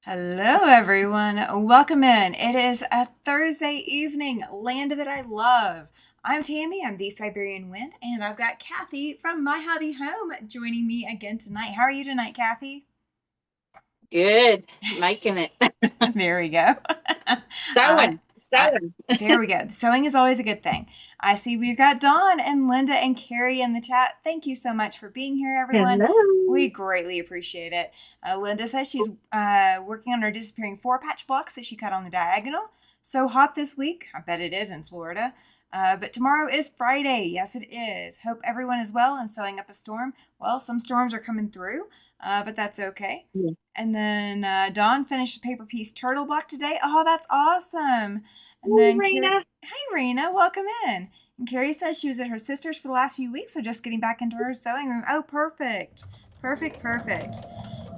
Hello, everyone. Welcome in. It is a Thursday evening, land that I love. I'm Tammy, I'm the Siberian Wind, and I've got Cathy from My Hobby Home joining me again tonight. How are you tonight, Cathy? Good. Making it. There we go. I, Sewing. I, Sewing. there we go. Sewing is always a good thing. I see we've got Dawn and Linda and Carrie in the chat. Thank you so much for being here, everyone. Hello. We greatly appreciate it. Linda says she's working on her disappearing four patch blocks that she cut on the diagonal. So hot this week. I bet it is in Florida. But tomorrow is Friday. Yes, it is. Hope everyone is well and sewing up a storm. Well, some storms are coming through, but that's okay. Yeah. And then Dawn finished the paper piece turtle block today. Oh, that's awesome. And Hey, then Carrie, Rena. hey Rena, welcome in. And Carrie says she was at her sister's for the last few weeks, so just getting back into her sewing room. Oh, perfect. Perfect, perfect.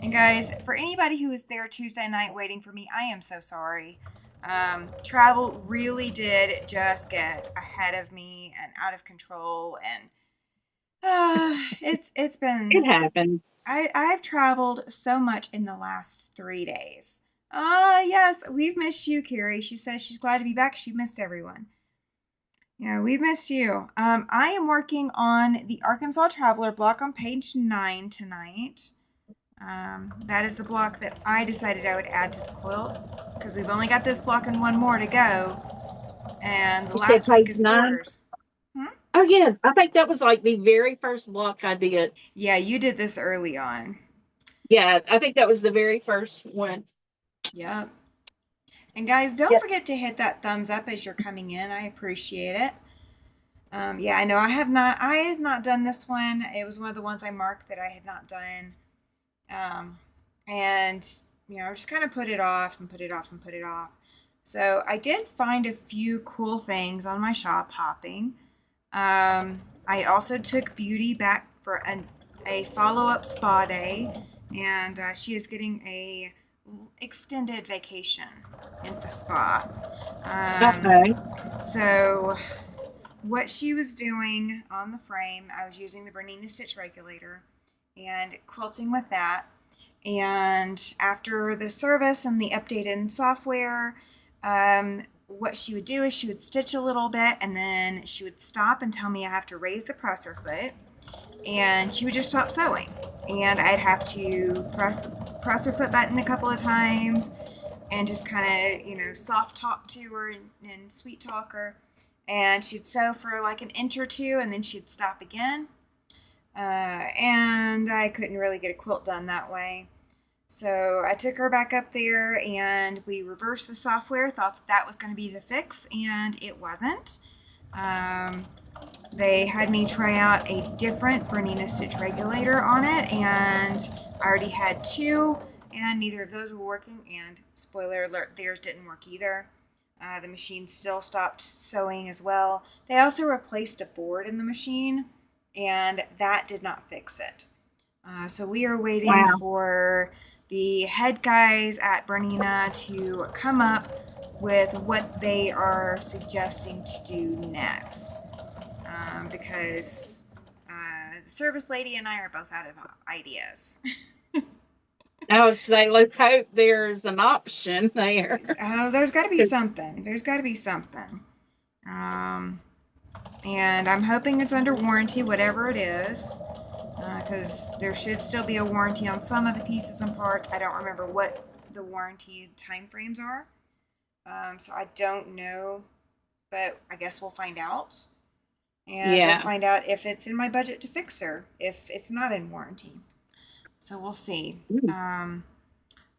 And guys, for anybody who was there Tuesday night waiting for me, I am so sorry. Travel really did just get ahead of me and out of control, and it's been It happens. I've traveled so much in the last 3 days. Yes, we've missed you, Carrie. She says she's glad to be back. She missed everyone. Yeah, we've missed you. I am working on the Arkansas Traveler block on page 9 tonight. That is the block that I decided I would add to the quilt because we've only got this block and one more to go. And the You said last week page is 9? borders. Hmm? Oh, yeah. I think that was like the very first block I did. Yeah, you did this early on. Yeah, I think that was the very first one. Yep. And guys, don't Yeah. forget to hit that thumbs up as you're coming in. I appreciate it. Yeah, I know I have not done this one. It was one of the ones I marked that I had not done. Um, and I just kind of put it off and put it off and put it off. So I did find a few cool things on my shop hopping. I also took Beauty back for a follow-up spa day, and she is getting a extended vacation in the spa. Okay. So what she was doing on the frame, I was using the Bernina stitch regulator and quilting with that. And after the service and the updated software, what she would do is she would stitch a little bit and then she would stop and tell me I have to raise the presser foot, and she would just stop sewing. And I'd have to press the presser foot button a couple of times and just kind of, soft talk to her and sweet talk her. And she'd sew for like an inch or two and then she'd stop again. And I couldn't really get a quilt done that way. So I took her back up there and we reversed the software, thought that was going to be the fix, and it wasn't. Um, they had me try out a different Bernina stitch regulator on it, and I already had two, and neither of those were working. And spoiler alert, theirs didn't work either. The machine still stopped sewing as well. They also replaced a board in the machine, and that did not fix it. So we are waiting Wow. for the head guys at Bernina to come up with what they are suggesting to do next. Because the service lady and I are both out of ideas. I would say let's hope there's an option there. There's got to be something. There's got to be something. Um, and I'm hoping it's under warranty, whatever it is, because there should still be a warranty on some of the pieces and parts. I don't remember what the warranty time frames are, so I don't know, but I guess we'll find out. And we'll Yeah. find out if it's in my budget to fix her, if it's not in warranty. So we'll see. Mm.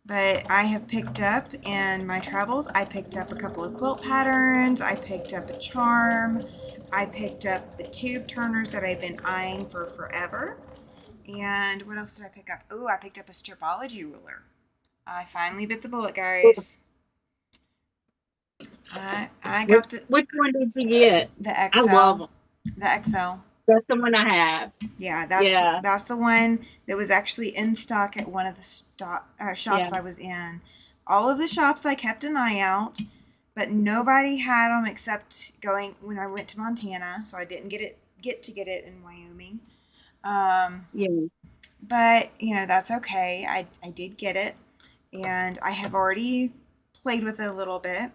But I have picked up in my travels, I picked up a couple of quilt patterns, I picked up a charm, I picked up the tube turners that I've been eyeing for forever. And what else did I pick up? Oh, I picked up a stripology ruler. I finally bit the bullet, guys. I Which got the which one did you get? the I love XL. them. The XL. That's the one I have. Yeah, Yeah. that's the one that was actually in stock at one of the Yeah. shops I was in. All of the shops I kept an eye out, but nobody had them except going when I went to Montana, so I didn't get it in Wyoming. Um, Yeah. but that's okay. I did get it, and I have already played with it a little bit.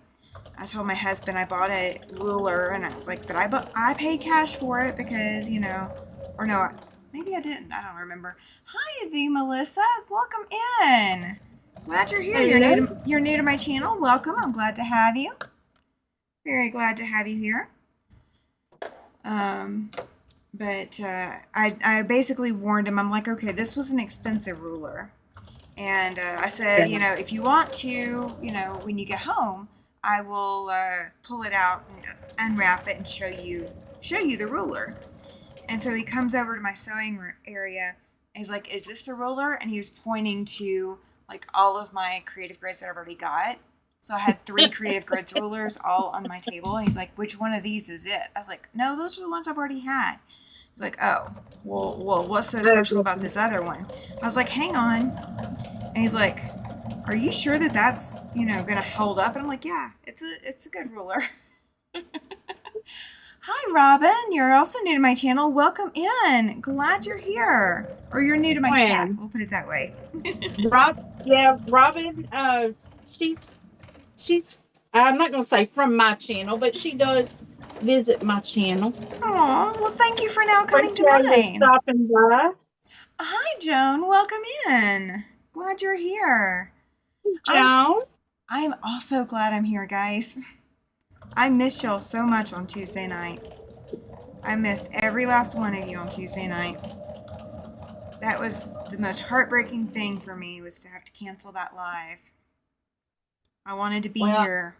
I told my husband I bought a ruler, and I was like, but I paid cash for it because, or no, maybe I didn't. I don't remember. Hi, the Melissa. Welcome in. Glad you're here. Hello. You're new to my channel. Welcome. I'm glad to have you. Very glad to have you here. But I basically warned him. I'm like, okay, this was an expensive ruler. And I said, if you want to, when you get home, I will pull it out and unwrap it and show you the ruler. And so he comes over to my sewing area and he's like, is this the ruler? And he was pointing to like all of my creative grids that I've already got. So I had 3 creative grids rulers all on my table. And he's like, which one of these is it? I was like, no, those are the ones I've already had. He's like, oh, well, what's so special about this other one? I was like, hang on. And he's like, are you sure that that's, gonna hold up? And I'm like, yeah, it's a good ruler. Hi, Robin. You're also new to my channel. Welcome in. Glad you're here. Or you're new to my chat. We'll put it that way. Robin, she's I'm not gonna say from my channel, but she does visit my channel. Oh, well, thank you for now coming to mine. Stopping by. Hi, Joan. Welcome in. Glad you're here. Joan. I'm also glad I'm here, guys. I missed y'all so much on Tuesday night. I missed every last one of you on Tuesday night. That was the most heartbreaking thing for me, was to have to cancel that live. I wanted to be here.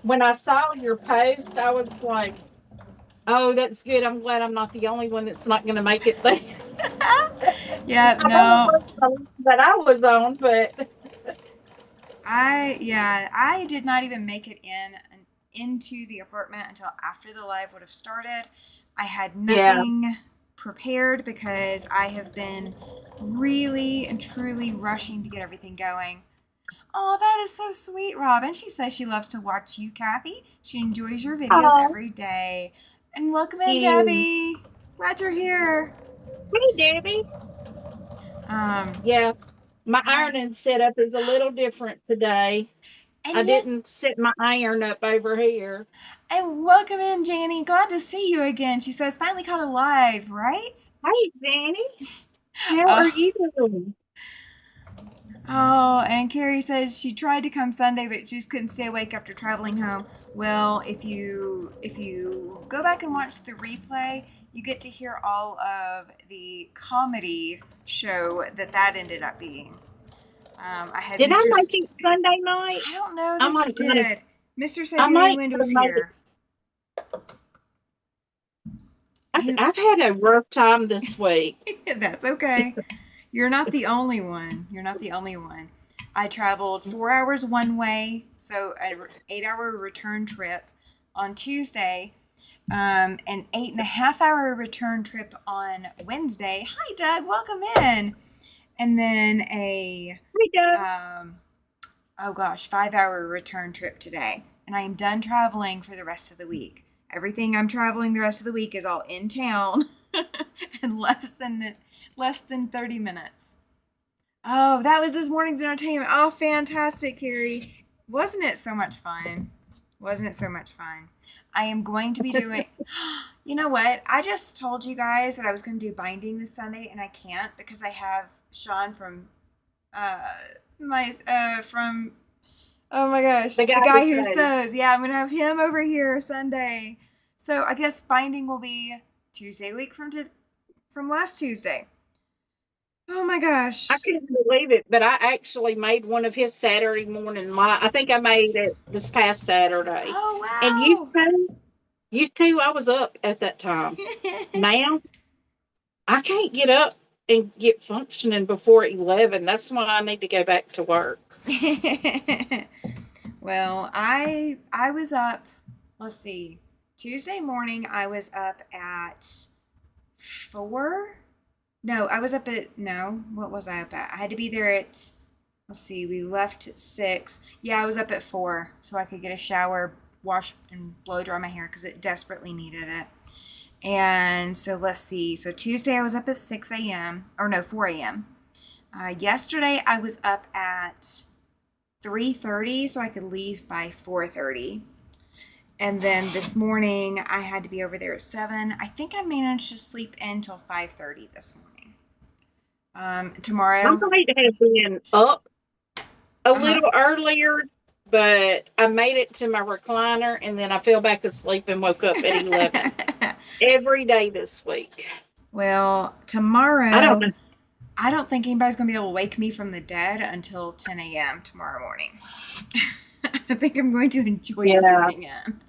When I saw your post, I was like, oh, that's good. I'm glad I'm not the only one that's not going to make it there. Yeah, no. That I was on, but I did not even make it into the apartment until after the live would have started. I had nothing prepared because I have been really and truly rushing to get everything going. Oh, that is so sweet, Robin. She says she loves to watch you, Cathy. She enjoys your videos every day. And welcome in, Debbie. Glad you're here. Hey, Debbie. My ironing setup is a little different today. I didn't set my iron up over here. And welcome in, Janie. Glad to see you again. She says, finally caught a live, right? Hey, Janie. How are you doing? Oh, and Carrie says she tried to come Sunday, but just couldn't stay awake after traveling home. Well, if you go back and watch the replay, you get to hear all of the comedy show that ended up being. Did I make it Sunday night? I don't know that you did. Mr. Siberian Wind was here. I've had a rough time this week. That's okay. You're not the only one. I traveled 4 hours one way, so an 8-hour return trip on Tuesday, an 8.5-hour return trip on Wednesday. Hi, Doug. Welcome in. And then a 5-hour return trip today. And I am done traveling for the rest of the week. Everything I'm traveling the rest of the week is all in town and less than 30 minutes. Oh, that was this morning's entertainment. Oh, fantastic, Carrie. Wasn't it so much fun? I am going to be doing... You know what? I just told you guys that I was going to do binding this Sunday, and I can't because I have Sean from oh my gosh, the guy who sews. Yeah, I'm going to have him over here Sunday. So I guess binding will be Tuesday week from last Tuesday. Oh my gosh. I couldn't believe it, but I actually made one of his Saturday morning. I think I made it this past Saturday. Oh, wow. And you too, I was up at that time. Now, I can't get up and get functioning before 11. That's why I need to go back to work. Well, I was up, let's see, Tuesday morning I was up at 4. No, what was I up at? I had to be there at, let's see, we left at 6. Yeah, I was up at 4 so I could get a shower, wash and blow dry my hair because it desperately needed it. And so let's see. So Tuesday I was up at 4 a.m. Yesterday I was up at 3:30 so I could leave by 4:30. And then this morning I had to be over there at 7. I think I managed to sleep in till 5:30 this morning. I'm Tomorrow, going to have been up a uh-huh. little earlier, but I made it to my recliner and then I fell back asleep and woke up at 11 every day this week. Well, I don't tomorrow know. I don't think anybody's going to be able to wake me from the dead until 10 a.m. tomorrow morning. I think I'm going to enjoy Yeah. sleeping in.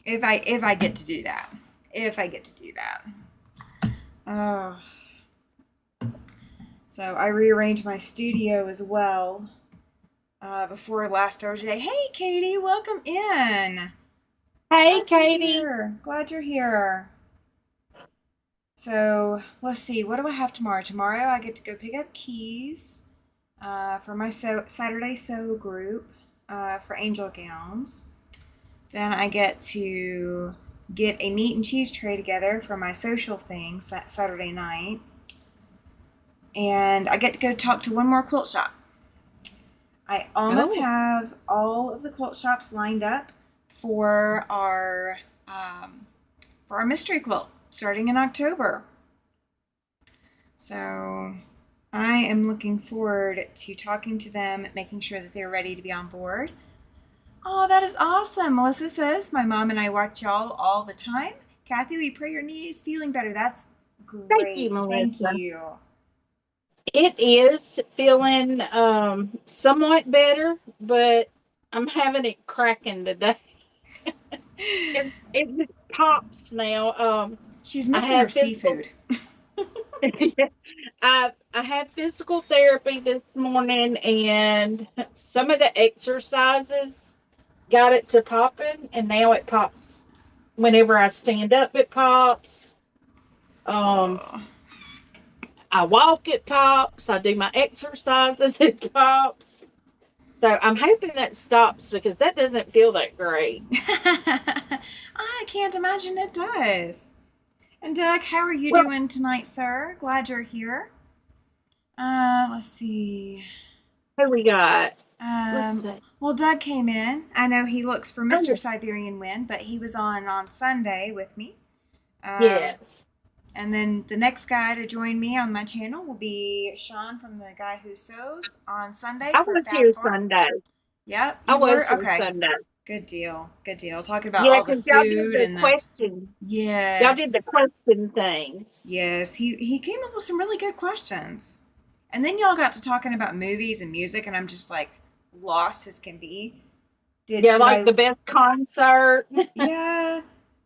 If I get to do that. If I get to do that. Oh. So I rearranged my studio as well before last Thursday. Hey, Katie, welcome in. Hey, Glad you're Katie. here. Glad you're here. So let's see. What do I have tomorrow? Tomorrow I get to go pick up keys for my Saturday sew group for angel gowns. Then I get to get a meat and cheese tray together for my social thing Saturday night. And I get to go talk to one more quilt shop. I almost Oh, have all of the quilt shops lined up for our um, for our mystery quilt starting in October. So I am looking forward to talking to them, making sure that they're ready to be on board. Oh, that is awesome. Melissa says, my mom and I watch y'all all the time. Cathy, we pray your knee is feeling better. That's thank you, great. Thank Melissa. you. It is feeling somewhat better, but I'm having it cracking today. It just pops now. She's I missing her have physical seafood. I had physical therapy this morning and some of the exercises got it to popping and now it pops. Whenever I stand up it pops. Um Oh. I walk it pops. I do my exercises it pops. So I'm hoping that stops because that doesn't feel that great. I can't imagine it does. And Doug, how are you Well, doing tonight, sir? Glad you're here. Let's see. who we got? Let's Um, see. well, Doug came in. I know he looks for Mr. Oh, Siberian Wind, but he was on Sunday with me. Um, yes. and then the next guy to join me on my channel will be Sean from The Guy Who Sews on Sunday I for was Fab here Farm. Sunday. Yep, I you was were? here Okay. Sunday. Good deal. Good deal. Talking about Yeah, all the because y'all did food the and the. question. Y'all did the Yes. question things. Yes. He came up with some really good questions. And then y'all got to talking about movies and music, and I'm just like lost as can be. Did Yeah, did like I the best concert. Yeah.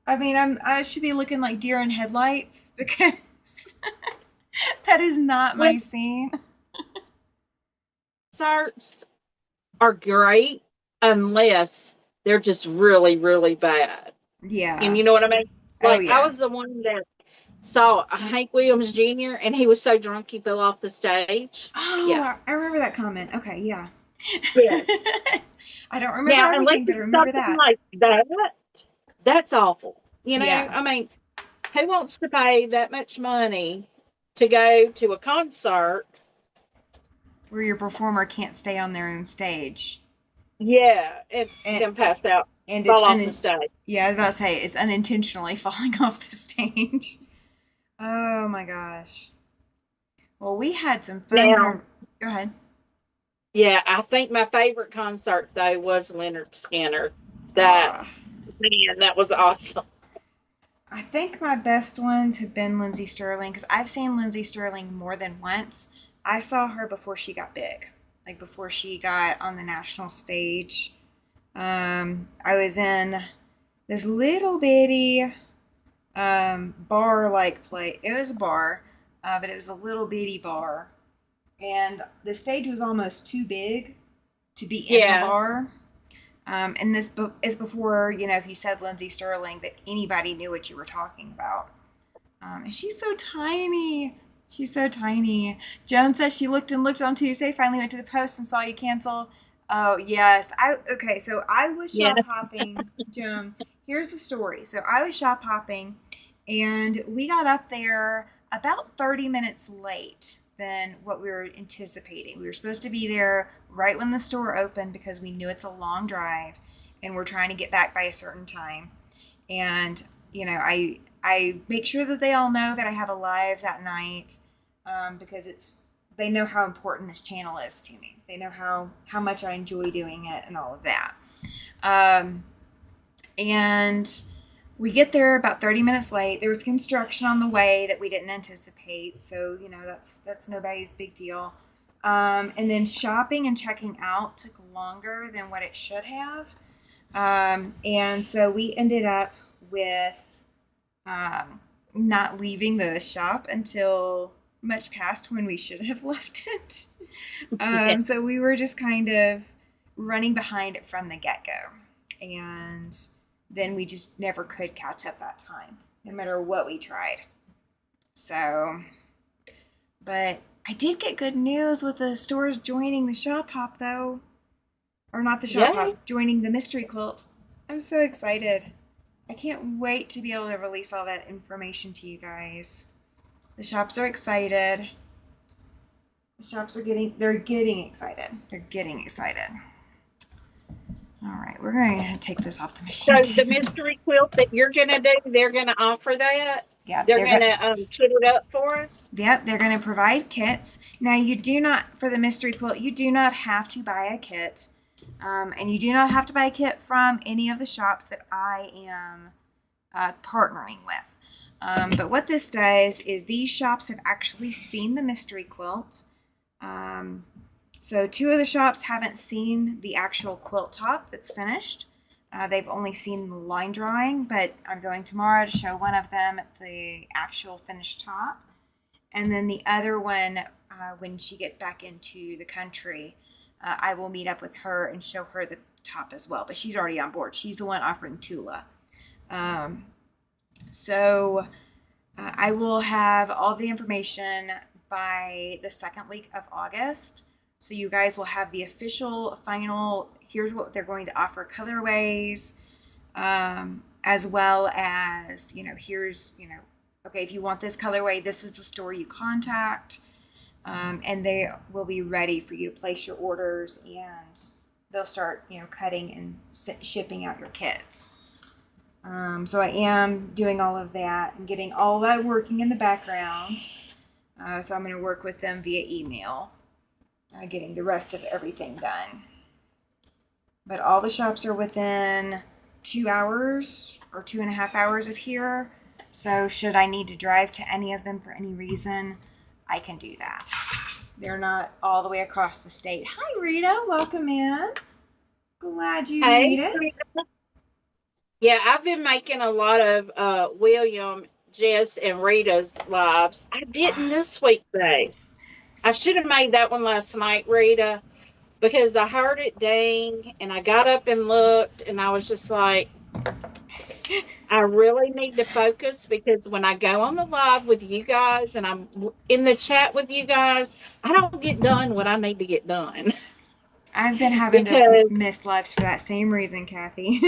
I mean, I should be looking like deer in headlights because that is not Well, my scene. concerts are great unless they're just really, really bad. And Yeah. you know what I mean? Oh Like I yeah. was the one that saw Hank Williams Jr. and he was so drunk he fell off the stage. Oh, Yeah. I remember that comment. Okay, yeah. Yes. I don't remember Now, unless everything, but I it's remember something that. like that, that's awful. You know, Yeah. I mean, who wants to pay that much money to go to a concert? Where your performer can't stay on their own stage. Yeah, and And then pass out, and it's fall off the stage. yeah, I was about to say it's unintentionally falling off the stage. Oh my gosh. Well, we had some fun Now, con Go ahead. yeah, I think my favorite concert though was Leonard Skinner. That Ah. man, that was awesome. I think my best ones have been Lindsay Sterling because I've seen Lindsay Sterling more than once. I saw her before she got big, like before she got on the national stage. I was in this little bitty bar like place. It was a bar, but it was a little bitty bar. And the stage was almost too big to be in the Yeah, bar. And this is before, if you said Lindsay Sterling, that anybody knew what you were talking about. And she's so tiny. She's so tiny. Joan says she looked and looked on Tuesday, finally went to the post and saw you canceled. Oh, yes. Okay, so I was yeah. shop hopping. Joan, here's the story. So I was shop hopping and we got up there. about 30 minutes late than what we were anticipating. We were supposed to be there right when the store opened because we knew it's a long drive and we're trying to get back by a certain time. And I make sure that they all know that I have a live that night, because they know how important this channel is to me. They know how much I enjoy doing it and all of that. And we get there about 30 minutes late. There was construction on the way that we didn't anticipate, so that's nobody's big deal. And then shopping and checking out took longer than what it should have. And so we ended up with not leaving the shop until much past when we should have left it. So we were just kind of running behind it from the get-go. And then we just never could catch up that time, no matter what we tried. So, but I did get good news with the stores joining the shop hop, though. Or not the shop hop, joining the mystery quilts. I'm so excited. I can't wait to be able to release all that information to you guys. The shops are excited. They're getting excited. They're getting excited. All right, we're going to take this off the machine. So the mystery quilt that you're going to do, they're going to offer that? Yeah, they're going to kit it up for us? Yep, they're going to provide kits. Now, for the mystery quilt, you do not have to buy a kit. And you do not have to buy a kit from any of the shops that I am partnering with. But what this does is these shops have actually seen the mystery quilt. So 2 of the shops haven't seen the actual quilt top that's finished. They've only seen the line drawing, but I'm going tomorrow to show one of them the actual finished top. And then the other one, when she gets back into the country, I will meet up with her and show her the top as well. But she's already on board. She's the one offering Tula. So I will have all the information by the second week of August. So you guys will have the official final, here's what they're going to offer colorways, as well as, here's, okay, if you want this colorway, this is the store you contact. And they will be ready for you to place your orders, and they'll start, cutting and shipping out your kits. So I am doing all of that and getting all that working in the background. So I'm going to work with them via email, getting the rest of everything done. But all the shops are within 2 hours or 2.5 hours of here. So should I need to drive to any of them for any reason, I can do that. They're not all the way across the state. Hi, Rita. Welcome in. Glad you made it. Rita. Yeah, I've been making a lot of William, Jess, and Rita's lives. I didn't this week, though. I should have made that one last night, Rita, because I heard it ding, and I got up and looked, and I was just like, I really need to focus, because when I go on the live with you guys and I'm in the chat with you guys, I don't get done what I need to get done. I've been having to miss lives for that same reason, Cathy.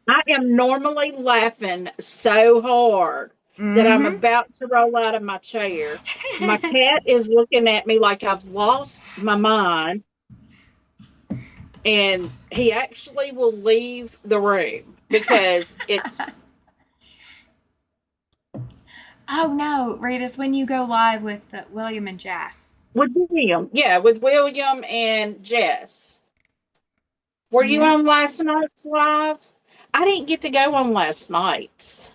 I am normally laughing so hard that I'm about to roll out of my chair. My cat is looking at me like I've lost my mind, and he actually will leave the room because it's... Oh, no, Rita, it's when you go live with William and Jess. With William, yeah, with William and Jess. Were you on last night's live? I didn't get to go on last night's.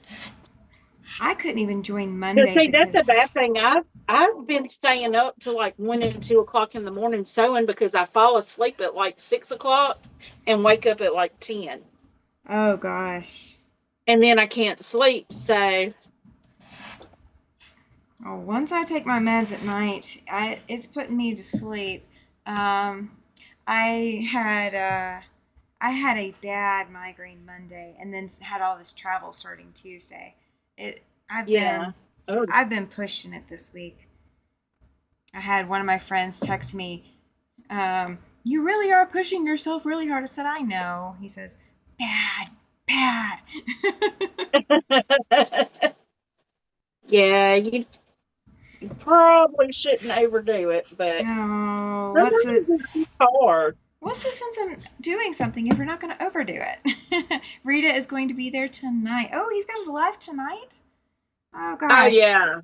I couldn't even join Monday. See, that's a bad thing. I've been staying up to like 1 and 2 o'clock in the morning sewing, because I fall asleep at like 6 o'clock and wake up at like 10. Oh, gosh. And then I can't sleep, so... Oh, once I take my meds at night, it's putting me to sleep. I had a bad migraine Monday, and then had all this travel starting Tuesday. I've been pushing it this week. I had one of my friends text me, "You really are pushing yourself really hard." I said, "I know." He says, "Bad." Yeah, You probably shouldn't overdo it, but No, sometimes it's just hard. what's the sense of doing something if you're not going to overdo it? Rita is going to be there tonight. Oh, he's got a live tonight. Oh Oh gosh, yeah.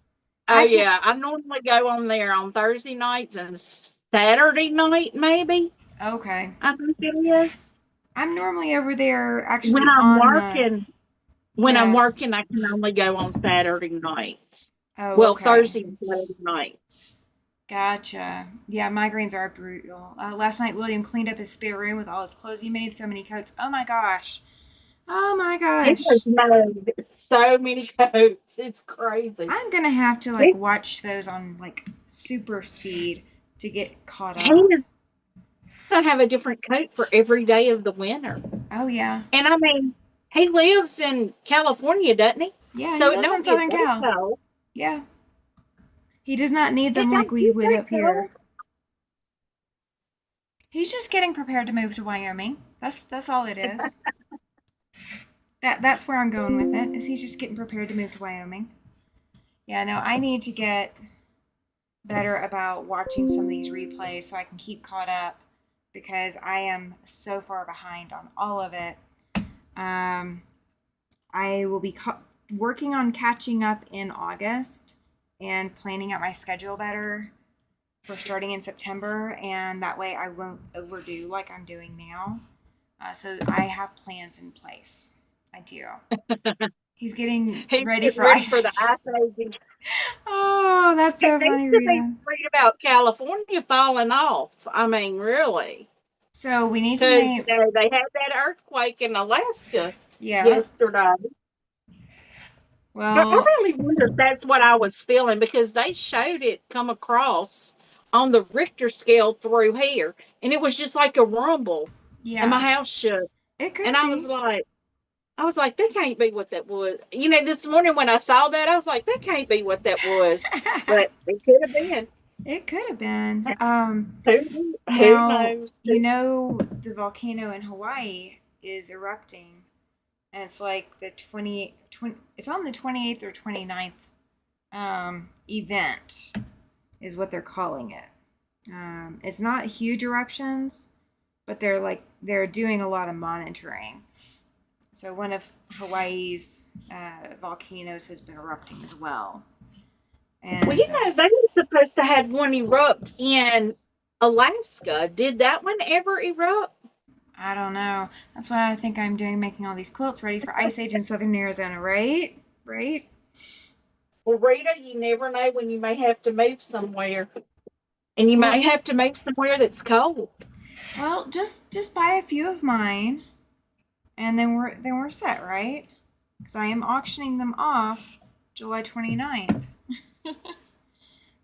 Oh I can. yeah. I normally go on there on Thursday nights and Saturday night, maybe. Okay, I think it is. I'm normally over there When actually I'm on the. working, when I'm Yeah. working, I can only go on Saturday nights. Oh, Well, okay. Thursday and Saturday night. Gotcha. Yeah, migraines are brutal. Last night, William cleaned up his spare room with all his clothes. He made so many coats. Oh my gosh. Oh my He has gosh. made so many coats. It's crazy. I'm gonna have to like He, watch those on like super speed to get caught he up. is gonna have a different coat for every day of the winter. Oh yeah. And I mean, he lives in California, doesn't he? Yeah, he So it lives in don't get Southern that Cal. cold. Yeah. He does not need It them like don't we get would that up cold. here. He's just getting prepared to move to Wyoming. That's all it is. That's where I'm going with it. Is he's just getting prepared to move to Wyoming. Yeah, no, I need to get better about watching some of these replays so I can keep caught up because I am so far behind on all of it. Um, I will be working on catching up in August and planning out my schedule better for starting in September, and that way I won't overdo like I'm doing now. So I have plans in place. I do. He's getting He's ready getting for ready Ice for the Age. ice age. Oh, that's It so needs funny, to be Rita. worried about California falling off. I mean, really. So we need to Because, name. they had that earthquake in Alaska Yeah. yesterday. I Well, really wonder if that's what I was feeling because they showed it come across on the Richter scale through here, and it was just like a rumble, and my yeah. house shook. It And could be. I was like, that can't be what that was. This morning when I saw that, I was like, that can't be what that was, but it could have been. It could have been. Who Now, knows? the volcano in Hawaii is erupting, and it's like the 20 it's on the 28th or 29th event, is what they're calling it. It's not huge eruptions, but they're doing a lot of monitoring. So one of Hawaii's volcanoes has been erupting as well, Well, and they were supposed to have one erupt in Alaska. Did that one ever erupt? I don't know. That's what I think I'm doing, making all these quilts ready for Ice Age in southern Arizona, right? Right? Well, Rita, you never know when you may have to move somewhere, and you may Well, have to move somewhere that's cold. just buy a few of mine, and then we're set, right? Because I am auctioning them off July 29th.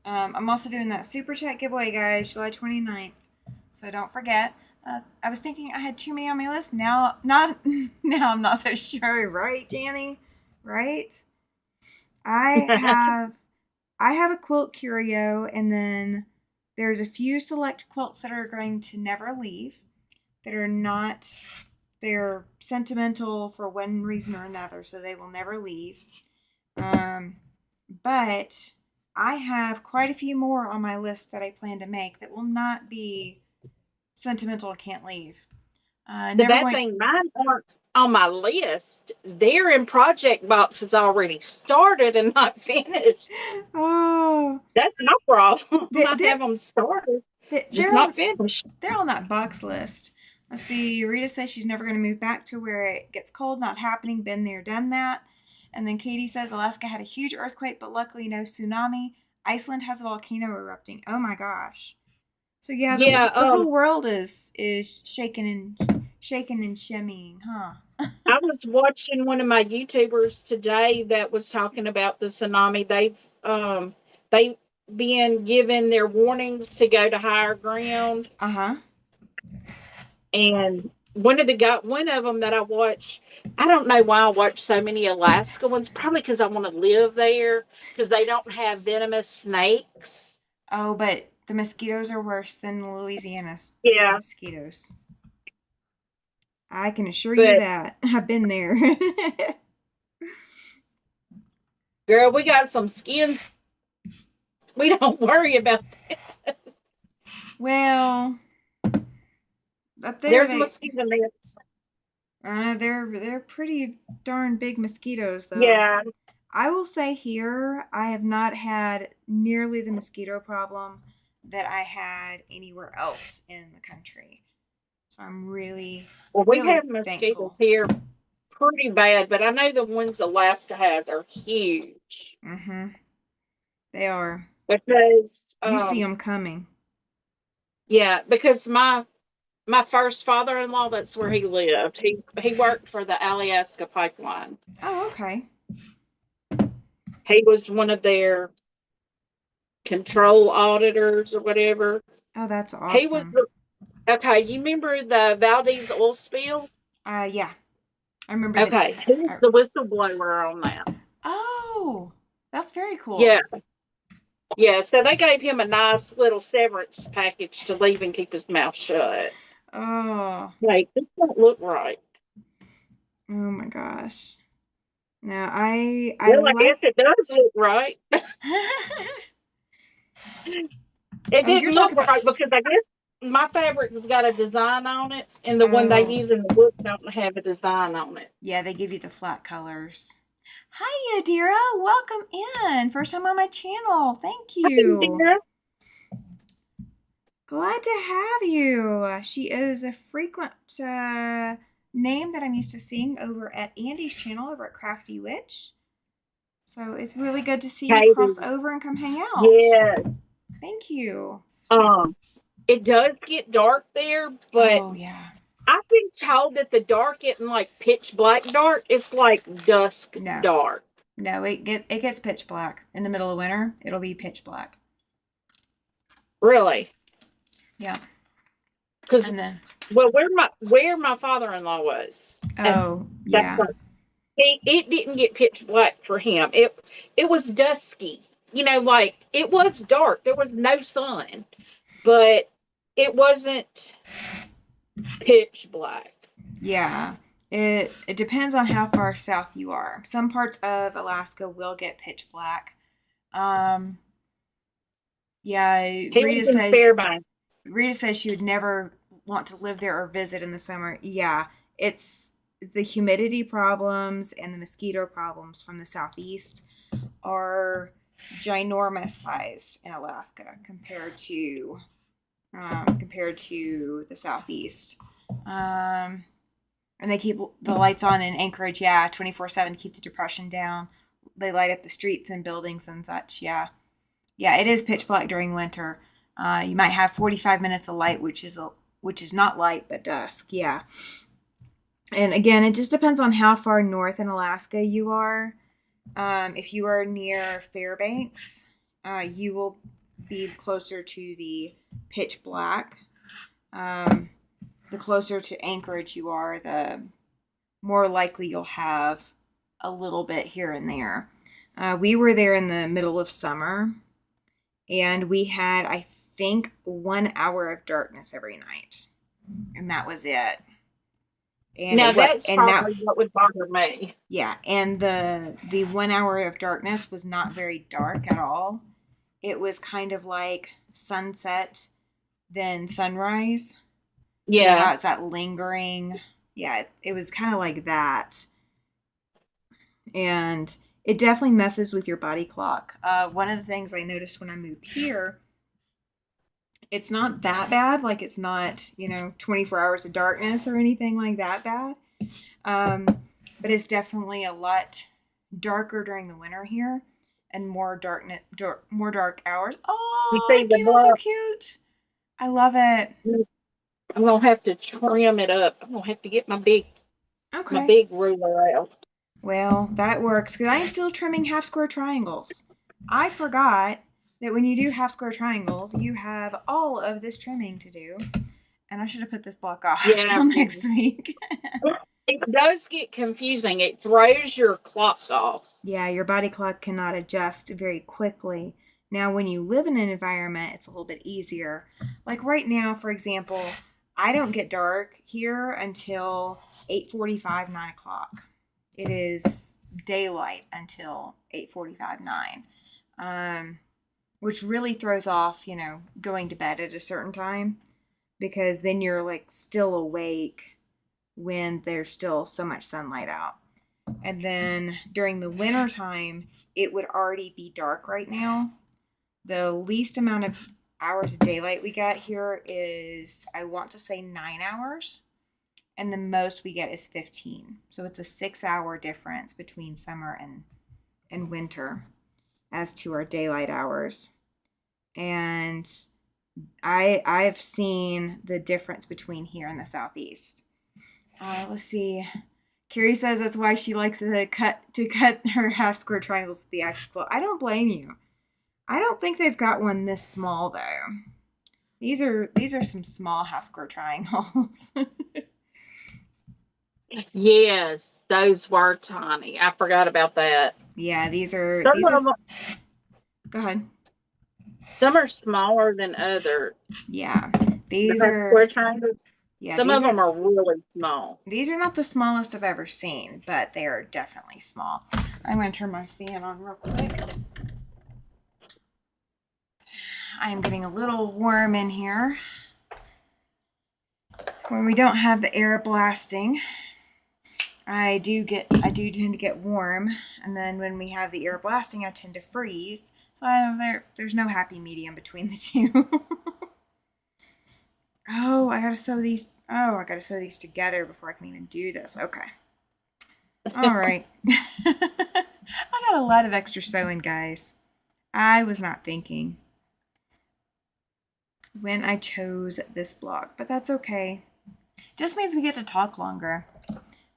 I'm also doing that super chat giveaway, guys, July 29th. So don't forget. I was thinking I had too many on my list. Now, not now. I'm not so sure, right, Janny? Right? I have I have a quilt curio, and then there's a few select quilts that are going to never leave. That are not. They're sentimental for one reason or another, so they will never leave. Um, but I have quite a few more on my list that I plan to make that will not be sentimental and can't leave. The Never bad going. thing, mine aren't on my list. They're in project boxes already started and not finished. Oh, That's my problem. they, I they're have them started, just they're not on finished. they're on that box list. Let's see. Rita says she's never going to move back to where it gets cold. Not happening. Been there, done that. And then Katie says Alaska had a huge earthquake, but luckily no tsunamis. Iceland has a volcano erupting. Oh my gosh. So yeah, Yeah, the whole world is shaking and shimmying, huh? I was watching one of my YouTubers today that was talking about the tsunami. They've been given their warnings to go to higher ground, Uh huh. and one of them that I watched. I don't know why I watch so many Alaska ones. Probably because I want to live there because they don't have venomous snakes. Oh, but the mosquitoes are worse than Louisiana's Yeah, mosquitoes. I can assure you but that. I've been there. girl, we got some skins. We don't worry about Well, up there there's they mosquito nets. they're pretty darn big mosquitoes though. Yeah. I will say here I have not had nearly the mosquito problem that I had anywhere else in the country. So I'm really Well, we have really mosquitoes thankful. here pretty bad, but I know the ones Alaska has are huge Mhm. They are. because You see them coming. yeah, because my first father-in-law, that's where he lived. He worked for the Alaska pipeline. Oh, okay. He was one of their control auditors or whatever. Oh, that's He was awesome. okay. You remember the Valdez oil spill? Yeah. I remember that. Okay, he was the whistleblower on that. Oh, that's very Yeah, cool. yeah. So they gave him a nice little severance package to leave and keep his mouth shut. Oh, Like this don't look right. oh my gosh. Now I Well, I like. guess it does look right. It Oh, you're didn't look talking about. right because I guess my fabric has got a design on it, and the one they Oh, use in the book don't have a design on it. yeah, they give you the flat colors. Hi, Adira. Welcome in. First time on my channel. Thank you. Yeah. Glad to have you. She is a frequent name that I'm used to seeing over at Andy's channel over at Crafty Witch. So it's really good to see you cross Katie. over and come hang out. Yes. Thank you. Um, it does get dark there, but Oh, yeah. I've been told that the dark isn't like pitch black dark. It's like dusk No, dark. no, it gets pitch black in the middle of winter. It'll be pitch black. Really. Yeah, Because and then well, where my father-in-law was, and oh that's yeah, what it didn't get pitch black for him. It was dusky. Like it was dark. There was no sun, but it wasn't pitch black. yeah. It depends on how far south you are. Some parts of Alaska will get pitch black. Um, yeah, He lives in Fairbanks. Rita says she would never want to live there or visit in the summer. Yeah, it's the humidity problems and the mosquito problems from the southeast are ginormous sized in Alaska compared to the southeast. Um, and they keep the lights on in Anchorage. Yeah, 24/7, keep the depression down. They light up the streets and buildings and such. Yeah, yeah, it is pitch black during winter. You might have 45 minutes of light, which is not light but dusk. Yeah, and again, it just depends on how far north in Alaska you are. If you are near Fairbanks, you will be closer to the pitch black. Um, the closer to Anchorage you are, the more likely you'll have a little bit here and there. We were there in the middle of summer, and we had, I think, 1 hour of darkness every night, and that was it. And Now it what that's and that probably what would bother me. yeah, and the 1 hour of darkness was not very dark at all. It was kind of like sunset, then sunrise. You know Yeah. how it's that lingering. Yeah, it was kind of like that, and it definitely messes with your body clock. One of the things I noticed when I moved here, it's not that bad. Like it's not 24 hours of darkness or anything like that bad. Um, but it's definitely a lot darker during the winter here, and more dark hours. You Oh, see that the came out so blood. cute. I love it. I'm gonna have to trim it up. I'm gonna have to get my Okay. big ruler out. Well, that works because I'm still trimming half square triangles. I forgot that when you do half square triangles, you have all of this trimming to do. And I should have put this block off Yeah. till next week. It does get confusing. It throws your clock off. Yeah, your body clock cannot adjust very quickly. Now, when you live in an environment, it's a little bit easier. Like right now, for example, I don't get dark here until 8:45, 9 o'clock. It is daylight until 8:45, 9. which really throws off, going to bed at a certain time because then you're like still awake when there's still so much sunlight out. And then during the winter time, it would already be dark right now. The least amount of hours of daylight we get here is, I want to say, 9 hours. And the most we get is 15. So it's a 6 hour difference between summer and winter as to our daylight hours. And I've seen the difference between here and the southeast. Let's see. Carrie says that's why she likes to cut her half square triangles with the actual quilt. I don't blame you. I don't think they've got one this small though. These are some small half square triangles. Yes, those were tiny. I forgot about that. Yeah, these are. Go ahead. Some are smaller than others. Yeah, these are square triangles. Yeah, some of them are really small. These are not the smallest I've ever seen, but they are definitely small. I'm going to turn my fan on real quick. I am getting a little warm in here. When we don't have the air blasting, I do tend to get warm, and then when we have the air blasting, I tend to freeze. So there's no happy medium between the two. Oh, I gotta sew these. Oh, I gotta sew these together before I can even do this. Okay. All right. I got a lot of extra sewing, guys. I was not thinking when I chose this block, but that's okay. Just means we get to talk longer.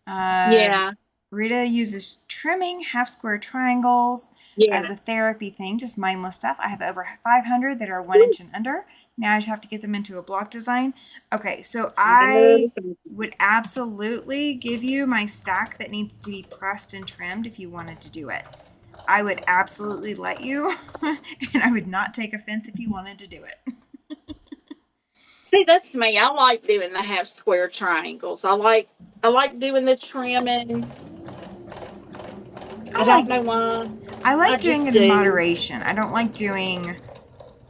Yeah. Rita uses trimming half square triangles as a therapy thing, just mindless stuff. I have over 500 that are 1 inch and under. Now I just have to get them into a block design. Okay, so I would absolutely give you my stack that needs to be pressed and trimmed if you wanted to do it. I would absolutely let you, and I would not take offense if you wanted to do it. See, that's me. I like doing the half square triangles. I like doing the trimming. I don't know why. I like doing it in moderation. I don't like doing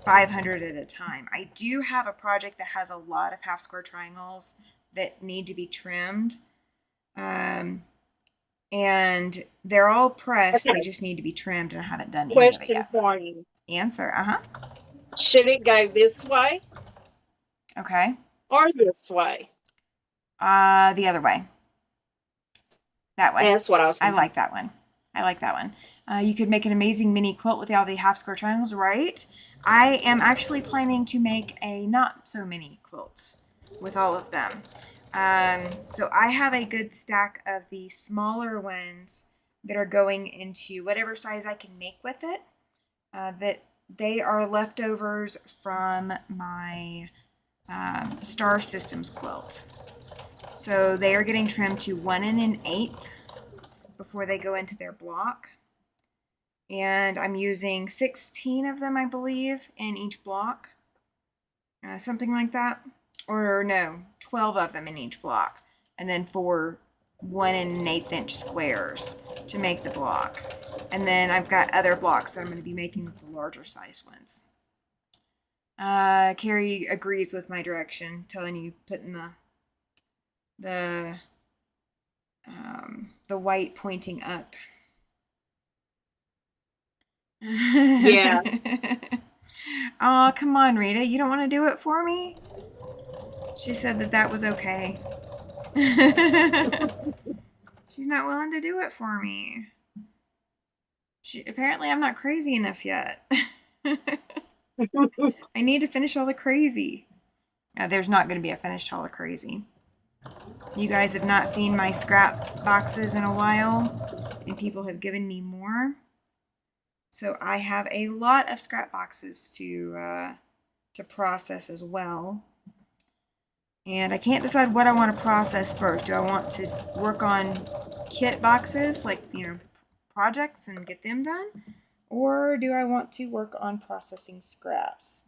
500 at a time. I do have a project that has a lot of half square triangles that need to be trimmed. And they're all pressed. Okay. They just need to be trimmed, and I haven't done any of it yet. Question for you. Answer. Should it go this way? Okay. Or this way? The other way. That way. That's what I was thinking. I like that one. You could make an amazing mini quilt with all the half square triangles, right? I am actually planning to make a not so mini quilt with all of them. So I have a good stack of the smaller ones that are going into whatever size I can make with it. That they are leftovers from my Star Systems quilt. So they are getting trimmed to 1 1/8 before they go into their block. And I'm using 16 of them, I believe, in each block. Something like that. Or no, 12 of them in each block. And then 4 1 1/8 inch squares to make the block. And then I've got other blocks that I'm going to be making with the larger size ones. Carrie agrees with my direction, telling you putting the white pointing up. Yeah. Oh, come on, Rita. You don't want to do it for me? She said that was okay. She's not willing to do it for me. Apparently I'm not crazy enough yet. I need to finish all the crazy. There's not going to be a finished all the crazy. You guys have not seen my scrap boxes in a while, and people have given me more. So I have a lot of scrap boxes to process as well. And I can't decide what I want to process first. Do I want to work on kit boxes, like, projects and get them done? Or do I want to work on processing scraps?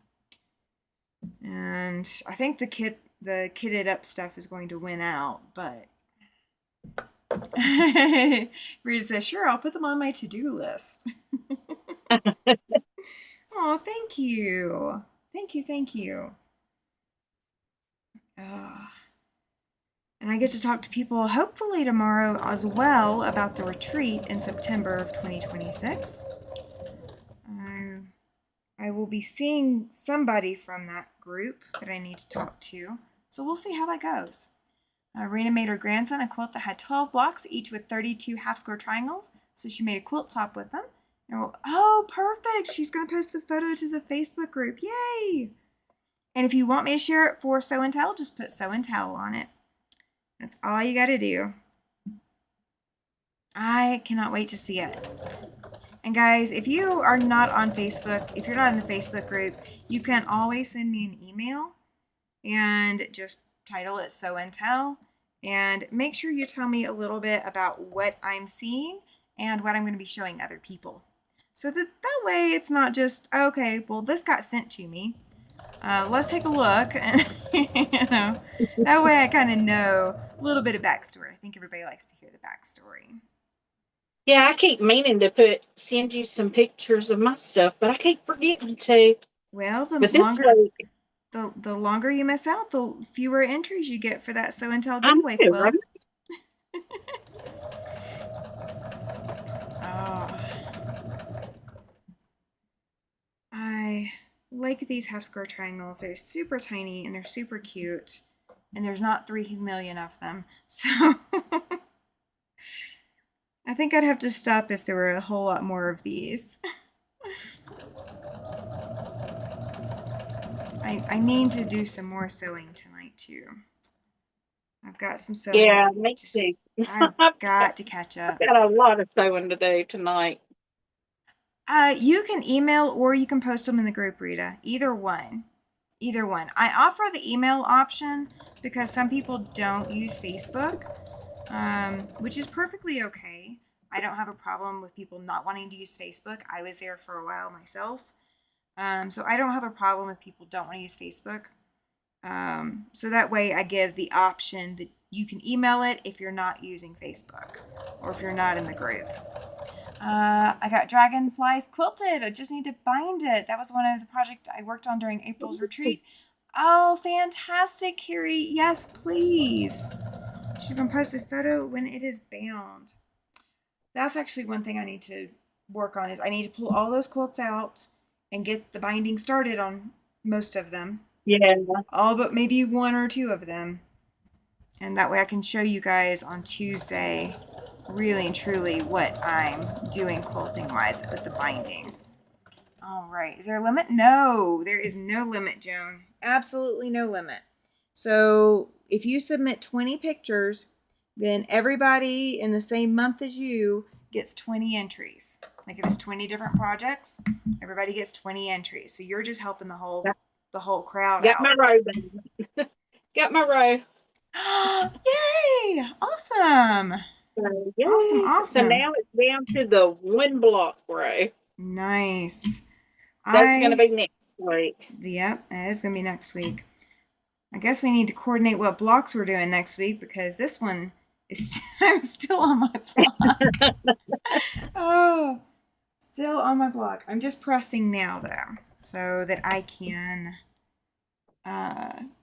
And I think the kitted up stuff is going to win out, but Rita says, sure, I'll put them on my to-do list. Oh, thank you. Thank you, thank you. Oh. And I get to talk to people hopefully tomorrow as well about the retreat in September of 2026. I, I will be seeing somebody from that group that I need to talk to. So we'll see how that goes. Rena made her grandson a quilt that had 12 blocks, each with 32 half square triangles. So she made a quilt top with them. And oh, perfect. She's going to post the photo to the Facebook group. Yay. And if you want me to share it for Sew and Tell, just put Sew and Tell on it. That's all you got to do. I cannot wait to see it. And guys, if you are not on Facebook, if you're not in the Facebook group, you can always send me an email and just title it Sew and Tell. And make sure you tell me a little bit about what I'm seeing and what I'm going to be showing other people. So that way it's not just, okay, well, this got sent to me. Let's take a look. And, that way I kind of know a little bit of backstory. I think everybody likes to hear the backstory. Yeah, I keep meaning to send you some pictures of my stuff, but I keep forgetting to. Well, But this week, the longer you miss out, the fewer entries you get for that Sew and Tell I giveaway know, quilt. right? Oh, I like these half square triangles. They're super tiny and they're super cute. And there's not 3 million of them. So I think I'd have to stop if there were a whole lot more of these. I need to do some more sewing tonight too. I've got some sewing. Yeah, me too. I've got to catch up. I've got a lot of sewing to do tonight. You can email or you can post them in the group, Rita. Either one. Either one. I offer the email option because some people don't use Facebook, which is perfectly okay. I don't have a problem with people not wanting to use Facebook. I was there for a while myself. So I don't have a problem if people don't want to use Facebook. So that way I give the option that you can email it if you're not using Facebook or if you're not in the group. I got dragonflies quilted. I just need to bind it. That was one of the projects I worked on during April's retreat. Oh, fantastic, Carrie. Yes, please. She's going to post a photo when it is bound. That's actually one thing I need to work on is I need to pull all those quilts out and get the binding started on most of them. Yeah. All but maybe 1 or 2 of them. And that way I can show you guys on Tuesday really and truly what I'm doing quilting wise with the binding. All right. Is there a limit? No, there is no limit, Joan. Absolutely no limit. So if you submit 20 pictures, then everybody in the same month as you gets 20 entries. Like if it's 20 different projects, everybody gets 20 entries. So you're just helping the whole crowd Got out. my row, baby. Got my row. Yay! Awesome. Yay. Awesome. So now it's down to the 1 block row. Nice. That's going to be next week. Yep, that is going to be next week. I guess we need to coordinate what blocks we're doing next week because this one is I'm still on my block. Oh, still on my block. I'm just pressing now though, so that I can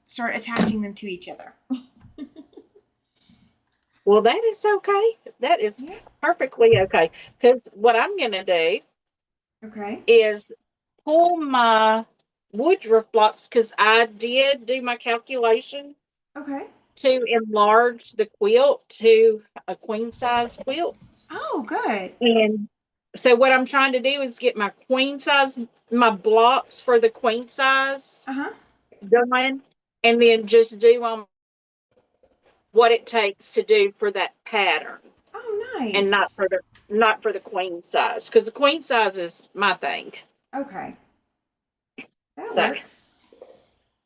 start attaching them to each other. Well, that is okay. That is perfectly okay. Because what I'm going to do is pull my woodruff blocks because I did do my calculation to enlarge the quilt to a queen size quilt. Oh, good. And so what I'm trying to do is get my my blocks for the queen size done, and then just do what it takes to do for that pattern. Oh, nice. And not for the queen size, because the queen size is my thing. Okay. That works.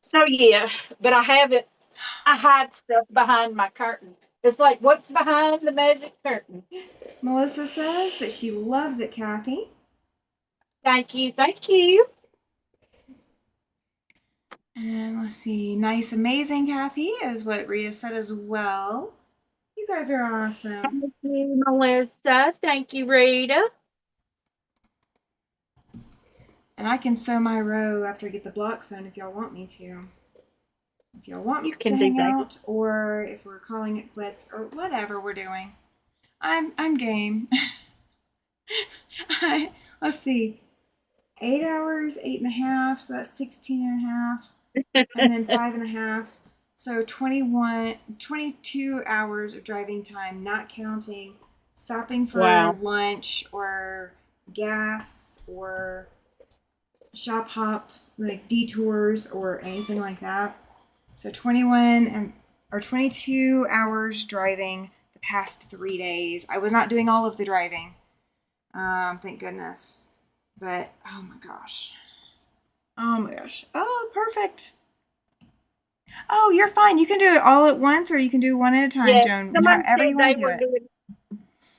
So yeah, but I hide stuff behind my curtain. It's like, what's behind the magic curtain? Melissa says that she loves it, Cathy. Thank you, thank you. And let's see, nice, amazing, Cathy, is what Rita said as well. You guys are awesome. Thank you, Melissa. Thank you, Rita. And I can sew my row after I get the block sewn if y'all want me to. If y'all You want to can do hang that. out, or if we're calling it quits, or whatever we're doing, I'm game. Let's see, 8 hours, 8.5, so that's 16.5, and then 5.5. So 21, 22 hours of driving time, not counting stopping for Wow. lunch or gas or shop hop, like detours or anything like that. So 21 and or 22 hours driving the past 3 days. I was not doing all of the driving, thank goodness. But oh my gosh, oh my gosh, oh perfect. Oh, you're fine. You can do it all at once, or you can do one at a time, Yeah. Joan. Somebody However said you they want to do were it. doing.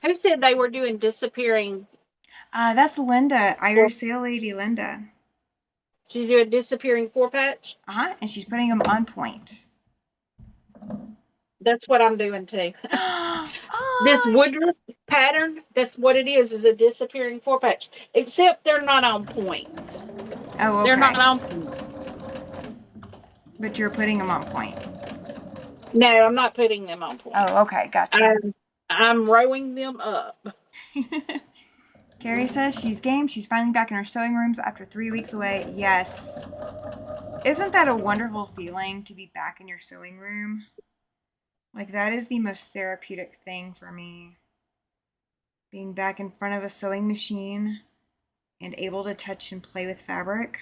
Who said they were doing disappearing? That's Linda, Four, Irish Sale Lady Linda. she's doing disappearing 4-patch. And she's putting them on point. That's what I'm doing too. This Oh, Woodruff pattern, that's what it is a disappearing 4-patch. Except they're not on point. oh, They're not okay. on point. But you're putting them on point. No, I'm not putting them on point. Oh, okay, gotcha. I'm rowing them up. Carrie says she's game. She's finally back in her sewing rooms after 3 weeks away. Yes. Isn't that a wonderful feeling to be back in your sewing room? Like, that is the most therapeutic thing for me. Being back in front of a sewing machine and able to touch and play with fabric.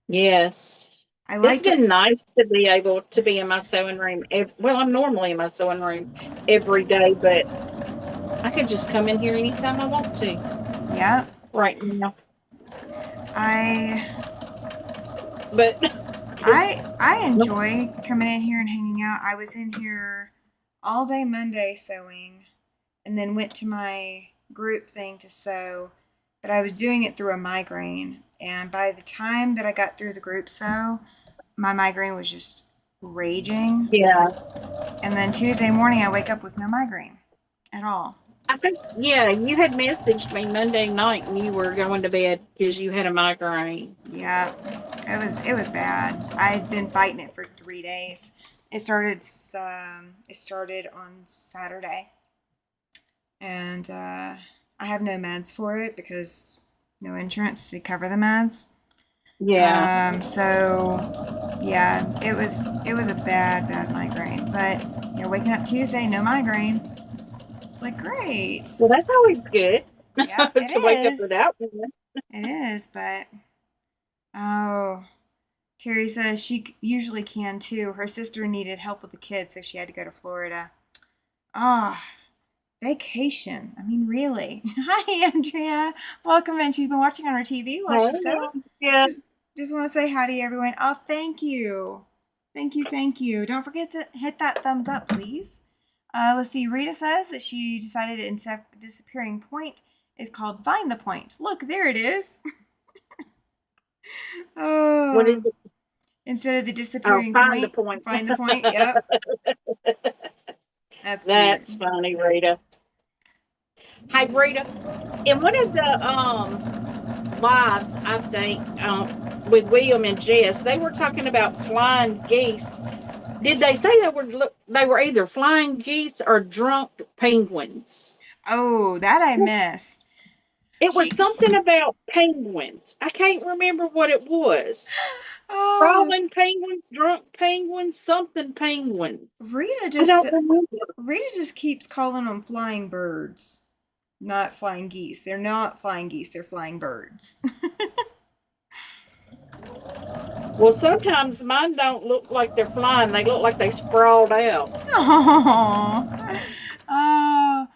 Yes. I It's like to. been nice to be able to be in my sewing room. Well, I'm normally in my sewing room every day, but I could just come in here anytime I want to Yeah. right now. I But I enjoy coming in here and hanging out. I was in here all day Monday sewing and then went to my group thing to sew, but I was doing it through a migraine. And by the time that I got through the group sew, my migraine was just raging. yeah, And then Tuesday morning, I wake up with no migraine at all. I think, yeah, you had messaged me Monday night and you were going to bed because you had a migraine. Yeah, it was bad. I'd been fighting it for 3 days. It started on Saturday, and I have no meds for it because no insurance to cover the meds. Yeah. So yeah, it was a bad migraine. But waking up Tuesday, no migraine. It's like great. Well, that's always good Yep, it to wake up is. without one. It is, but oh, Carrie says she usually can too. Her sister needed help with the kids, so she had to go to Florida. Ah, vacation. I mean, really. Hi, Andrea. Welcome in. She's been watching on her TV while she Oh, sews. yeah. Just want to say hi to everyone. Oh, thank you. Thank you, thank you. Don't forget to hit that thumbs up, please. Let's see. Rita says that she decided instead of disappearing point is called find the point. Look, there it is. What is Oh. it? Instead of the Oh, disappearing find the point, point. find the point. Yep. That's cute. That's funny, Rita. Hey, Rita, in one of the lives, I think, with William and Jess, they were talking about flying geese. Did they say they were either flying geese or drunk penguins? Oh, that I missed. It was She something about penguins. I can't remember what it was. Oh, Crawling penguins, drunk penguins, something penguins. Rita I just don't remember. Rita just keeps calling them flying birds, not flying geese. They're not flying geese, they're flying birds. Well, sometimes mine don't look like they're flying. They look like they sprawled out. Oh. Oh.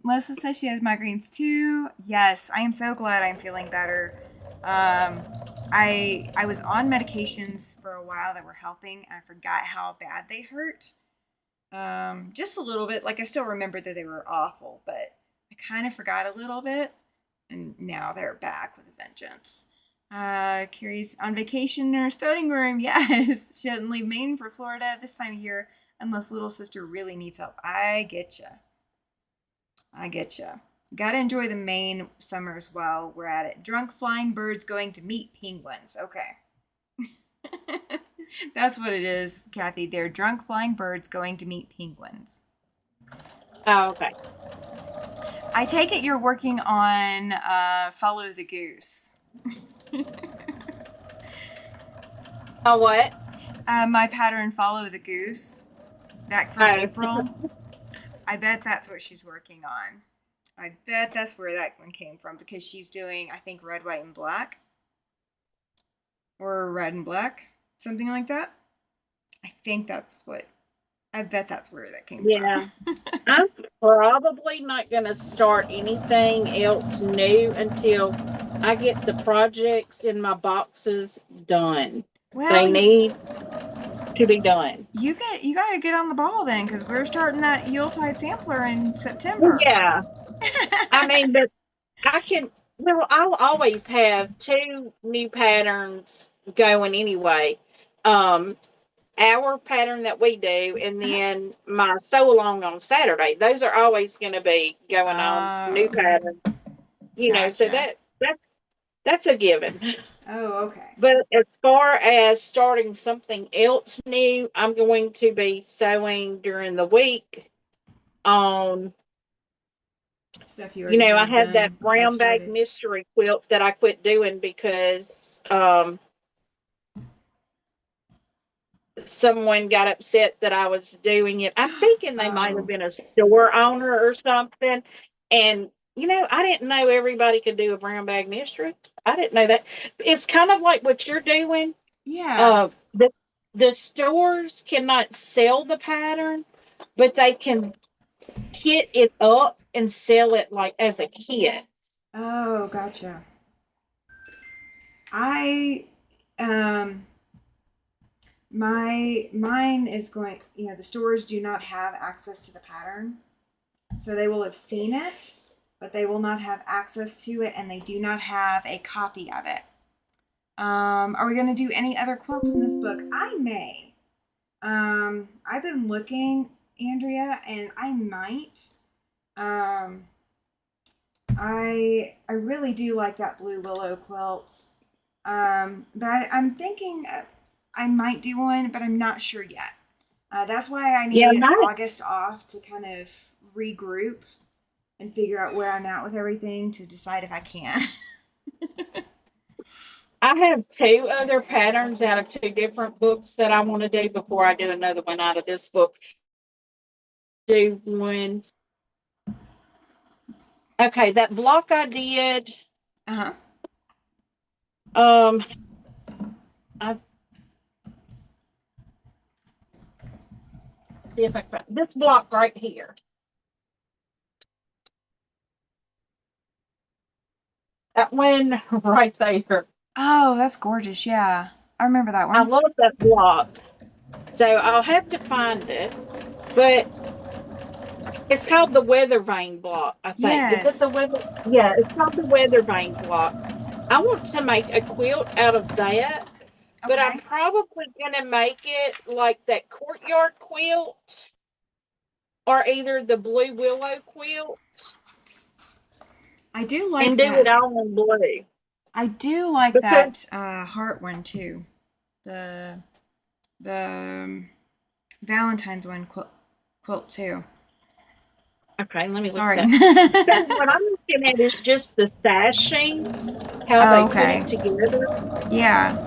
Melissa says she has migraines too. Yes, I am so glad I'm feeling better. I was on medications for a while that were helping. I forgot how bad they hurt. Just a little bit. Like I still remember that they were awful, but I kind of forgot a little bit, and now they're back with a vengeance. Carrie's on vacation in her sewing room. Yes, she doesn't leave Maine for Florida this time of year unless little sister really needs help. I get ya. I get ya. Gotta enjoy the Maine summers while we're at it. Drunk flying birds going to meet penguins. Okay. That's what it is, Cathy. They're drunk flying birds going to meet penguins. Oh, okay. I take it you're working on Follow the Goose. Oh, what? My pattern Follow the Goose back from Oh, April. I bet that's what she's working on. I bet that's where that one came from because she's doing, I think, red, white, and black. Or red and black. Something like that. I think that's what, I bet that's where that came yeah. from. I'm probably not going to start anything else new until I get the projects in my boxes done. Well, They need to be done. you gotta get on the ball then, because we're starting that Yuletide sampler in September. Yeah. I mean, but I can, well, I'll always have two new patterns going anyway. Um, our pattern that we do, and then my sew along on Saturday. Those are always going to be going on new Oh, patterns, so gotcha. that's a given. Oh, okay. But as far as starting something else new, I'm going to be sewing during the week on, Stuff you already I have had done that or brown bag started. mystery quilt that I quit doing because someone got upset that I was doing it. I'm thinking they might have Oh, been a store owner or something. And, I didn't know everybody could do a brown bag mystery. I didn't know that. It's kind of like what you're doing. yeah. Uh, the, the stores cannot sell the pattern, but they can kit it up and sell it like as a kit. Oh, gotcha. I um mine is going, the stores do not have access to the pattern. So they will have seen it, but they will not have access to it and they do not have a copy of it. Are we going to do any other quilts in this book? I may. I've been looking, Andrea, and I might. Um, I really do like that blue willow quilt. But I'm thinking I might do one, but I'm not sure yet. That's why I Yeah, need August off to kind of regroup and figure out where I'm at with everything to decide if I can. I have two other patterns out of two different books that I want to do before I do another one out of this book. Do one. Okay, that block I did. Uh huh. Um, I see if I can this block right here. That one right there. Oh, that's gorgeous. Yeah, I remember that I one. love that block. So I'll have to find it, but it's called the weather vane block, I think. Is it the Yes. weather? Yeah, it's called the weather vane block. I want to make a quilt out of that, but I'm Okay. probably going to make it like that courtyard quilt or either the blue willow quilt I do like and do it that. all in blue. I do like Because, that heart one too. The Valentine's one quilt too. okay, let me look at Sorry. that. So what I'm looking at is just the sashings, how they Oh, put okay. it together. Yeah.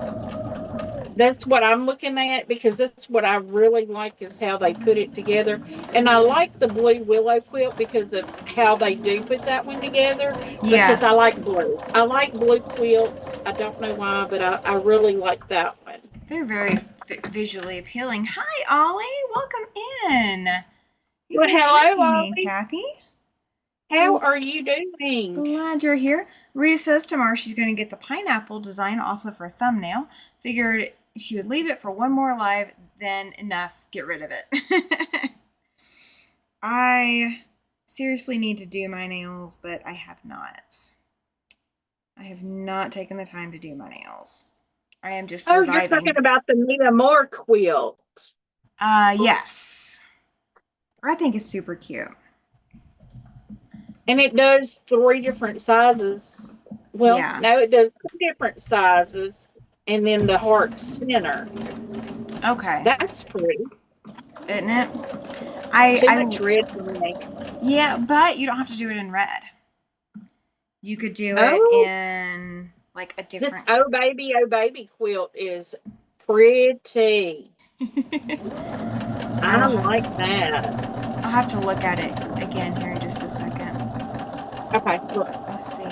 That's what I'm looking at because that's what I really like is how they put it together. And I like the blue willow quilt because of how they do put that one together because I Yeah. like blue. I like blue quilts. I don't know why, but I really like that one. They're very visually appealing. Hi, Ollie. Welcome in. He Well, says hi hello, to me, Ollie. Kathy. How are you doing? Glad you're here. Rita says tomorrow she's going to get the pineapple design off of her thumbnail. Figured she would leave it for one more live, then enough, get rid of it. I seriously need to do my nails, but I have not. I have not taken the time to do my nails. I am just Oh, you're talking surviving. about the Mia Moore quilt. Yes. I think it's super cute. And it does 3 different sizes. Well, Yeah. no, it does 2 different sizes, and then the heart center. Okay. That's pretty. Isn't it? I Too I much red for me. yeah, but you don't have to do it in red. You could do it Oh, in like a this different. oh baby quilt is pretty. I I'll like that. I'll have to look at it again here in just a second. Okay, look. Let's see.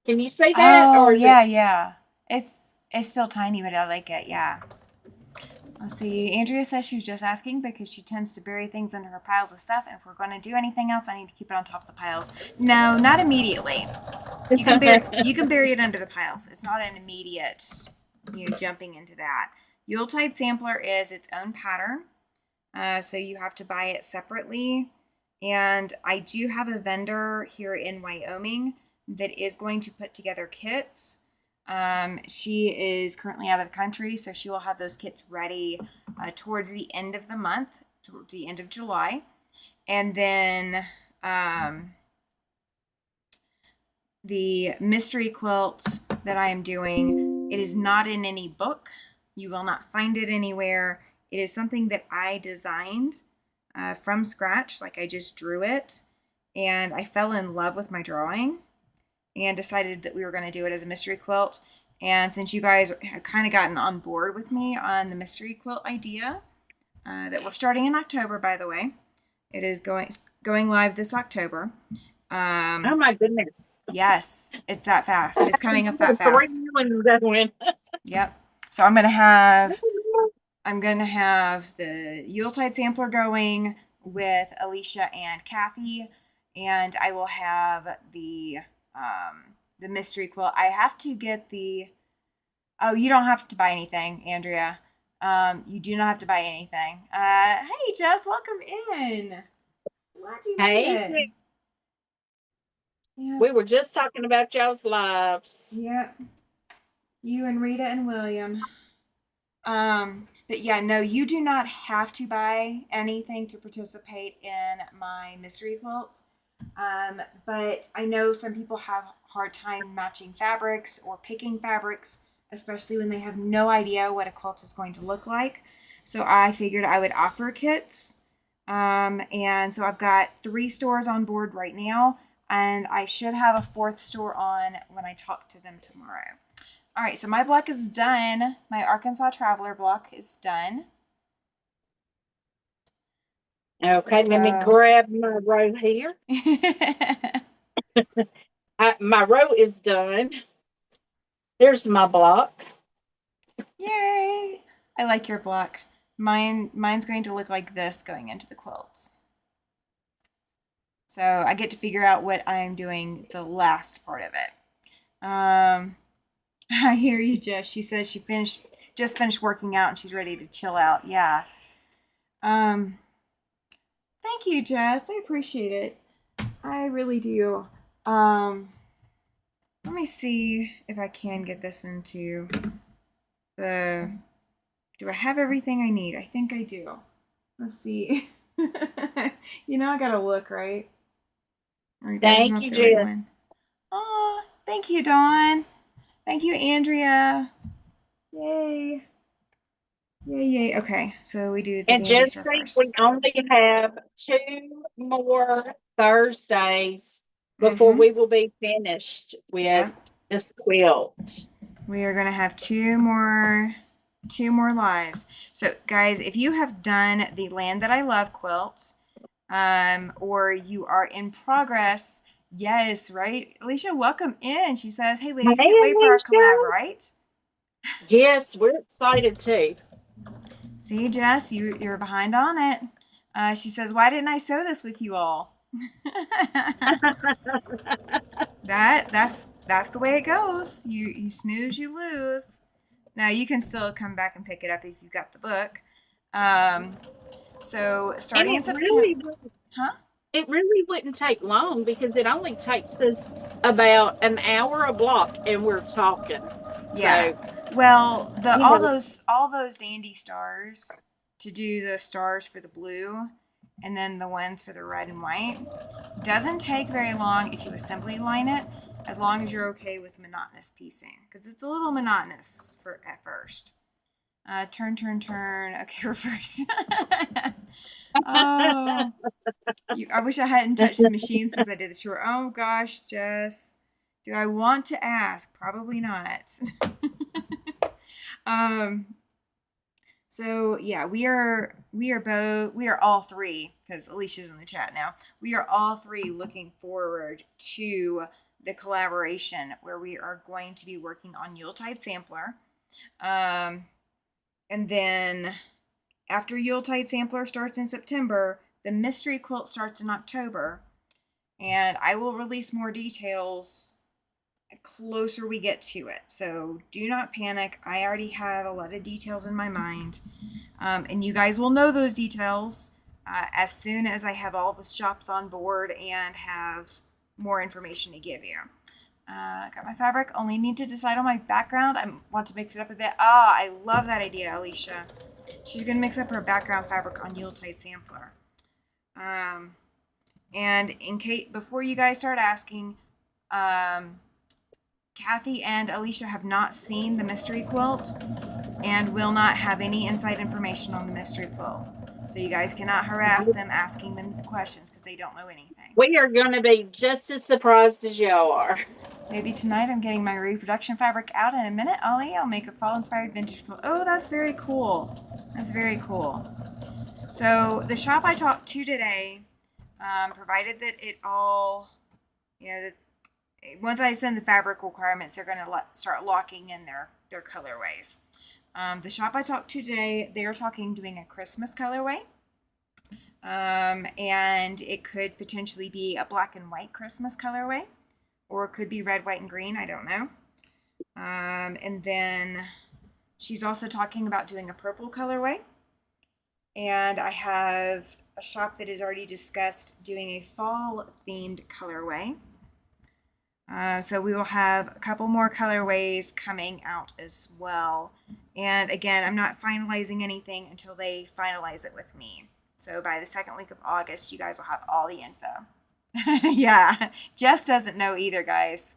Can you see that, Oh or is yeah, it? yeah. It's still tiny, but I like it. Yeah. Let's see. Andrea says she's just asking because she tends to bury things under her piles of stuff, and if we're going to do anything else, I need to keep it on top of the piles. No, not immediately. You can bury it under the piles. It's not an immediate, jumping into that. Yuletide sampler is its own pattern, so you have to buy it separately. And I do have a vendor here in Wyoming that is going to put together kits. She is currently out of the country, so she will have those kits ready towards the end of the month, towards the end of July. And then the mystery quilt that I am doing, it is not in any book. You will not find it anywhere. It is something that I designed from scratch, like I just drew it. And I fell in love with my drawing and decided that we were going to do it as a mystery quilt. And since you guys have kind of gotten on board with me on the mystery quilt idea, that we're starting in October, by the way, it is going live this October. Oh my goodness! Yes, it's that fast. It's coming up that 3 fast. ones going. Yep. So I'm gonna have the Yuletide sampler going with Alicia and Cathy, and I will have the mystery quilt. I have to get the. Oh, you don't have to buy anything, Andrea. You do not have to buy anything. Hey, Jess, welcome in. Glad you made Hey, it. Yep. we were just talking about y'all's lives. Yep. You and Rita and William. But yeah, no, you do not have to buy anything to participate in my mystery quilt. But I know some people have a hard time matching fabrics or picking fabrics, especially when they have no idea what a quilt is going to look like. So I figured I would offer kits. And so I've got 3 stores on board right now, and I should have a 4th store on when I talk to them tomorrow. All right, so my block is done. My Arkansas Traveler block is done. Okay, let me So, grab my row here. My row is done. There's my block. yay! I like your block. Mine's going to look like this going into the quilts. So I get to figure out what I'm doing the last part of it. I hear you, Jess. She says she just finished working out and she's ready to chill out. Yeah. Um, Thank you, Jess. I appreciate it. I really do. Let me see if I can get this into the. Do I have everything I need? I think I do. Let's see. I gotta look, right? All right, that is Thank not you, the right Jess. one. Oh, thank you, Dawn. Thank you, Andrea. Yay. Yay, yay. Okay, so we do the And dandy just star think first. we only have 2 more Thursdays before Mm-hmm. we will be finished with Yep. this quilt. We are gonna have two more lives. So guys, if you have done the Land That I Love quilt, or you are in progress, yes, right? Alicia, welcome in. She says, hey ladies, Hey, can't wait for our collab, Alicia. right? Yes, we're excited too. See, Jess, you're behind on it. She says, why didn't I sew this with you all? That's the way it goes. You snooze, you lose. Now you can still come back and pick it up if you've got the book. So And starting in September, huh? it really wouldn't take long because it only takes us about an hour a block and we're talking. Yeah. So, Well, the you all know, those dandy stars to do the stars for the blue. and then the ones for the red and white. Doesn't take very long if you assembly line it, as long as you're okay with monotonous piecing, because it's a little monotonous at first. Turn, turn, turn. Okay, reverse. Oh, I wish I hadn't touched the machine since I did the short. Oh gosh, Jess. Do I want to ask? Probably not. um, so yeah, we are all three, because Alicia's in the chat now. We are all three looking forward to the collaboration where we are going to be working on Yuletide Sampler. And then after Yuletide Sampler starts in September, the mystery quilt starts in October. And I will release more details closer we get to it. So do not panic. I already have a lot of details in my mind. And you guys will know those details as soon as I have all the shops on board and have more information to give you. Got my fabric. Only need to decide on my background. I want to mix it up a bit. I love that idea, Alicia. She's going to mix up her background fabric on Yuletide Sampler. And in case, before you guys start asking, Cathy and Alicia have not seen the mystery quilt and will not have any inside information on the mystery quilt. So you guys cannot harass them asking them questions because they don't know anything. We are going to be just as surprised as y'all are. Maybe tonight I'm getting my reproduction fabric out in a minute, Ollie. I'll make a fall-inspired vintage quilt. Oh, that's very cool. That's very cool. So the shop I talked to today, provided that it all, that once I send the fabric requirements, they're going to start locking in their colorways. The shop I talked to today, they are doing a Christmas colorway. And it could potentially be a black and white Christmas colorway, or it could be red, white, and green. I don't know. And then she's also talking about doing a purple colorway. And I have a shop that has already discussed doing a fall themed colorway. So we will have a couple more colorways coming out as well. And again, I'm not finalizing anything until they finalize it with me. So by the second week of August, you guys will have all the info. Yeah, Jess doesn't know either, guys.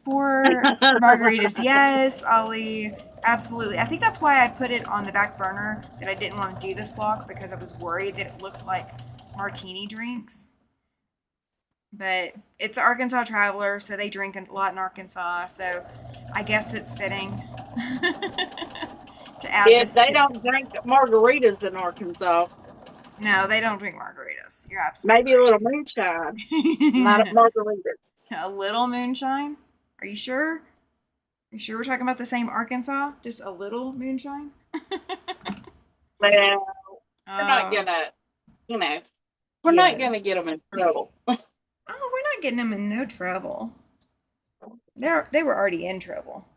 For margaritas, yes, Ollie, absolutely. I think that's why I put it on the back burner, that I didn't want to do this block, because I was worried that it looked like martini drinks. But it's the Arkansas Traveler, so they drink a lot in Arkansas, so I guess it's fitting to add this. They don't drink margaritas in Arkansas. No, they don't drink margaritas. You're absolutely maybe right. A little moonshine, not margaritas. A little moonshine? Are you sure? Are you sure we're talking about the same Arkansas? Just a little moonshine? Well, we're not gonna, we're not gonna get them in trouble. Oh, we're not getting them in no trouble. They were already in trouble.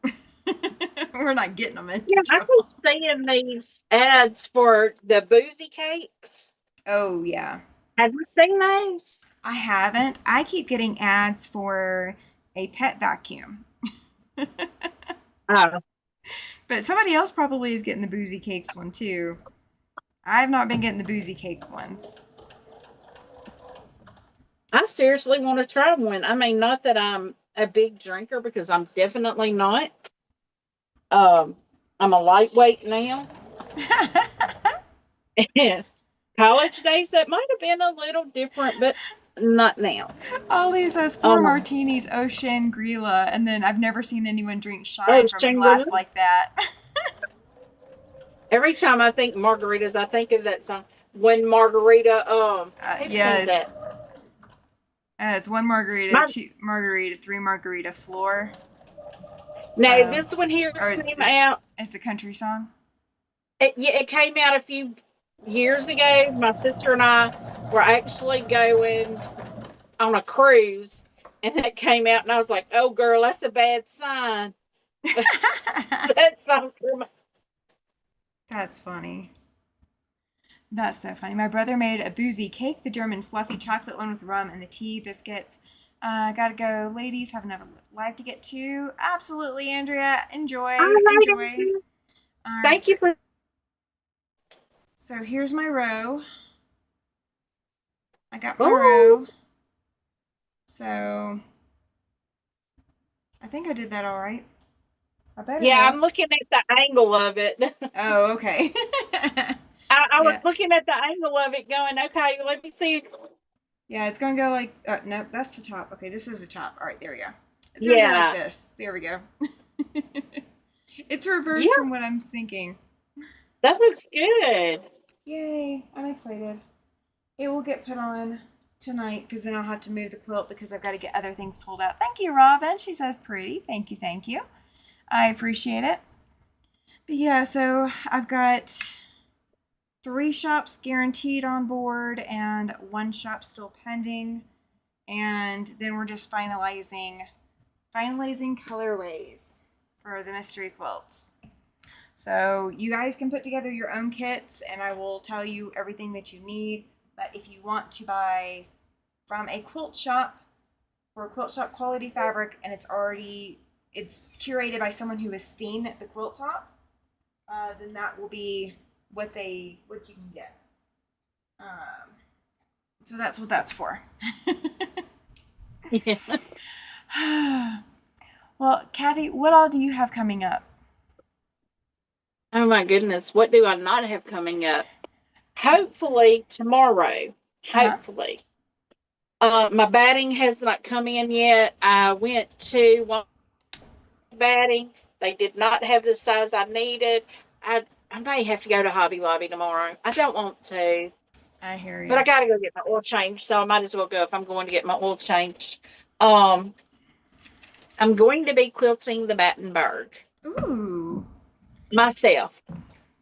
We're not getting them into trouble. I keep seeing these ads for the boozy cakes. Oh, yeah. Have you seen those? I haven't. I keep getting ads for a pet vacuum. Oh. But somebody else probably is getting the boozy cakes one too. I've not been getting the boozy cake ones. I seriously want to try one. I mean, not that I'm a big drinker, because I'm definitely not. I'm a lightweight now. College days, that might have been a little different, but not now. Ollie says 4 martinis, Ocean Grilla, and then I've never seen anyone drink shine from a glass like that. Every time I think margaritas, I think of that song. One margarita, yes. It's 1 margarita, 2 margarita, 3 margarita floor. No, this one here came out. It's the country song? It came out a few years ago. My sister and I were actually going on a cruise, and that came out, and I was like, oh, girl, that's a bad sign. That song. That's funny. That's so funny. My brother made a boozy cake, the German fluffy chocolate one with rum and the tea biscuits. Gotta go, ladies. Have another live to get to. Absolutely, Andrea. Enjoy. Enjoy. Thank you for. So here's my row. I got my Oh, row. So I think I did that all right. I better yeah, have. I'm looking at the angle of it. Oh, okay. I Yeah. was looking at the angle of it going, okay, let me see. Yeah, it's gonna go like, nope, that's the top. Okay, this is the top. All right, there we go. It's gonna go like Yeah, this. There we go. It's reversed yeah, from what I'm thinking. that looks good. Yay, I'm excited. It will get put on tonight because then I'll have to move the quilt because I've got to get other things pulled out. Thank you, Robin. She says pretty. Thank you, thank you. I appreciate it. But yeah, so I've got 3 shops guaranteed on board and 1 shop still pending. And then we're just finalizing colorways for the mystery quilts. So you guys can put together your own kits and I will tell you everything that you need. But if you want to buy from a quilt shop for quilt shop quality fabric and it's curated by someone who has seen the quilt top, then that will be what you can get. So that's what that's for. Yeah. Well, Cathy, what all do you have coming up? Oh my goodness, what do I not have coming up? Hopefully tomorrow. Uh huh. Hopefully. My batting has not come in yet. I went to one batting. They did not have the size I needed. I may have to go to Hobby Lobby tomorrow. I don't want to, I hear but you. I got to go get my oil changed, so I might as well go if I'm going to get my oil changed. Um, I'm going to be quilting the Battenberg Ooh. myself.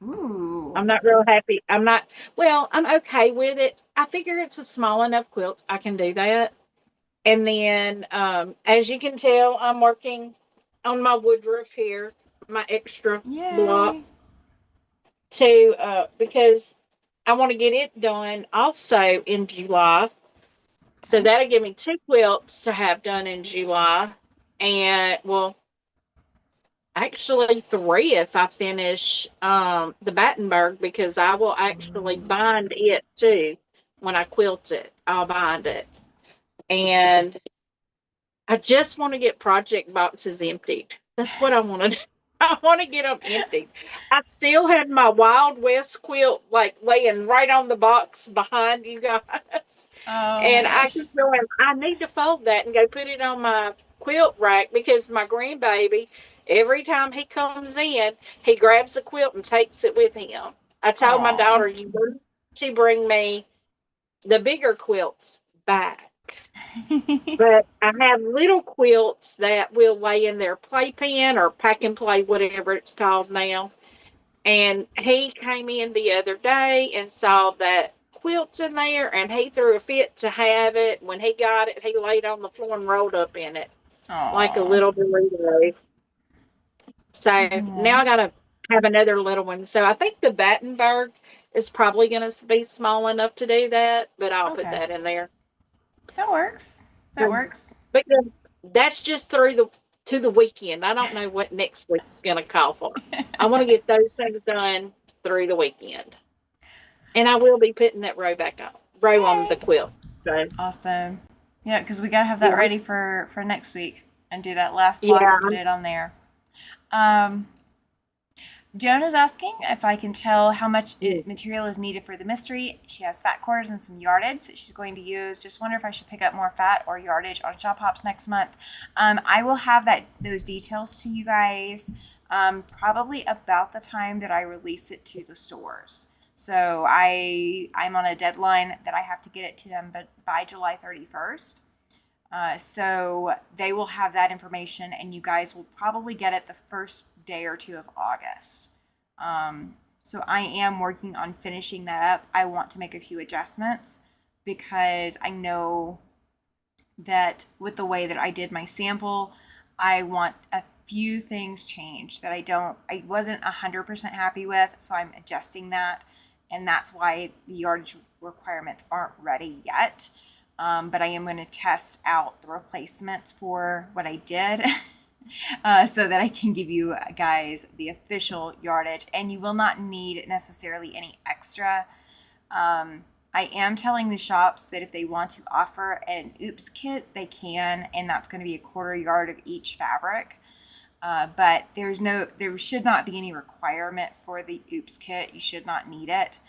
Ooh. I'm not real happy. Well, I'm okay with it. I figure it's a small enough quilt. I can do that. And then, as you can tell, I'm working on my woodruff here, my extra block Yay. because I want to get it done also in July. So Okay. that'll give me 2 quilts to have done in July. And well, actually 3 if I finish the Battenberg because I will actually bind it too. When I quilt it, I'll bind it. And I just want to get project boxes emptied. That's what I want to do. I want to get them emptied. I still have my Wild West quilt like laying right on the box behind you guys. Oh my And I gosh. keep going, I need to fold that and go put it on my quilt rack because my grandbaby, every time he comes in, he grabs a quilt and takes it with him. I told my Aw. daughter, you need to bring me the bigger quilts back. But I have little quilts that will lay in their playpen or pack and play, whatever it's called now. And he came in the other day and saw that quilt in there and he threw a fit to have it. When he got it, he laid on the floor and rolled up in it like a Aw. little burrito. So now Aw. I got to have another little one. So I think the Battenberg is probably going to be small enough to do that, but I'll put Okay. that in there. That works. That works. But then that's just through the to the weekend. I don't know what next week's going to call for. I want to get those things done through the weekend, and I will be putting that row on the Yay. quilt. So Awesome. Yeah, because we gotta have that yeah, ready for next week and do that last block yeah, and put it on there. Um, Joan is asking if I can tell how much material is needed for the mystery. She has fat quarters and some yardage that she's going to use. Just wonder if I should pick up more fat or yardage on Shop Hops next month. I will have those details to you guys probably about the time that I release it to the stores. So I'm on a deadline that I have to get it to them by July 31st. So they will have that information, and you guys will probably get it the first day or two of August. So I am working on finishing that up. I want to make a few adjustments because I know that with the way that I did my sample, I want a few things changed that I wasn't 100% happy with. So I'm adjusting that. And that's why the yardage requirements aren't ready yet. But I am going to test out the replacements for what I did so that I can give you guys the official yardage, and you will not need necessarily any extra. I am telling the shops that if they want to offer an oops kit, they can, and that's going to be a quarter yard of each fabric. But there should not be any requirement for the oops kit. You should not need it.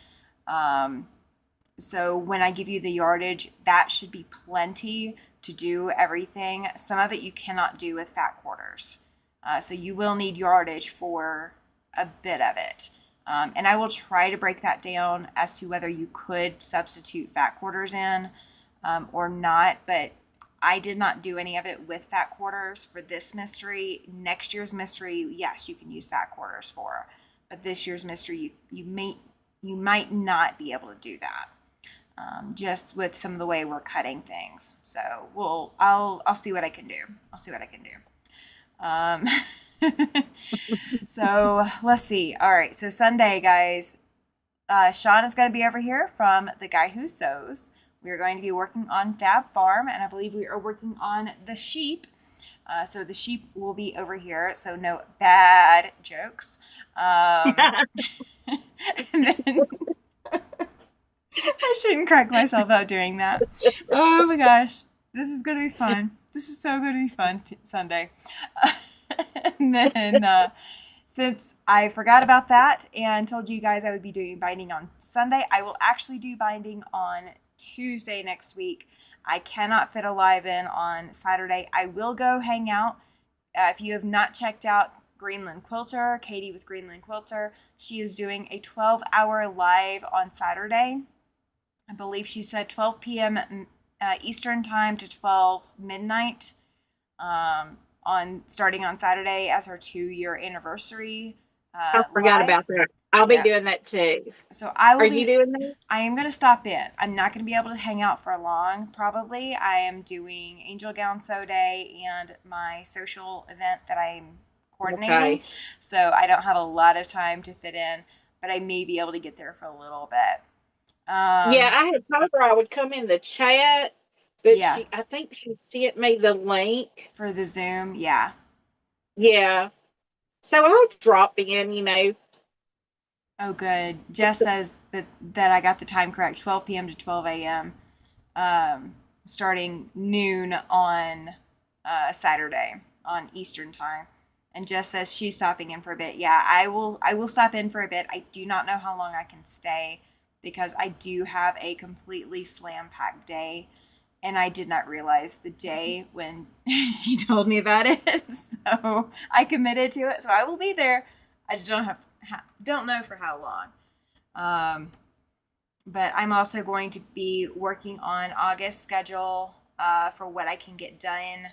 So when I give you the yardage, that should be plenty to do everything. Some of it you cannot do with fat quarters. So you will need yardage for a bit of it. And I will try to break that down as to whether you could substitute fat quarters in or not. But I did not do any of it with fat quarters for this mystery. Next year's mystery, yes, you can use fat quarters for. But this year's mystery, you might not be able to do that. Just with some of the way we're cutting things. So I'll see what I can do. I'll see what I can do. So let's see. All right. So Sunday, guys, Sean is going to be over here from The Guy Who Sews. We are going to be working on Fab Farm, and I believe we are working on the sheep. So the sheep will be over here. So no bad jokes. And then I shouldn't crack myself out doing that. Oh my gosh. This is going to be fun. This is so going to be fun Sunday. And then since I forgot about that and told you guys I would be doing binding on Sunday, I will actually do binding on Tuesday next week. I cannot fit a live in on Saturday. I will go hang out. If you have not checked out Greenland Quilter, Katie with Greenland Quilter, she is doing a 12-hour live on Saturday. I believe she said 12 p.m. Eastern time to 12 midnight starting on Saturday as her 2-year anniversary. I forgot live. about that. I'll be doing that too. So I will Are you doing that? I am going to stop in. I'm not going to be able to hang out for long, probably. I am doing Angel Gown Sew Day and my social event that I'm coordinating. Okay. So I don't have a lot of time to fit in, but I may be able to get there for a little bit. Yeah, I had told her I would come in the chat, but Yeah. I think she sent me the link. For the Zoom, yeah. Yeah. So I'll drop in. Oh, good. Jess says that I got the time correct, 12 p.m. to 12 a.m., starting noon on Saturday on Eastern time. And Jess says she's stopping in for a bit. Yeah, I will stop in for a bit. I do not know how long I can stay because I do have a completely slam-packed day. And I did not realize the day when she told me about it. So I committed to it. So I will be there. I just don't know for how long. But I'm also going to be working on August schedule for what I can get done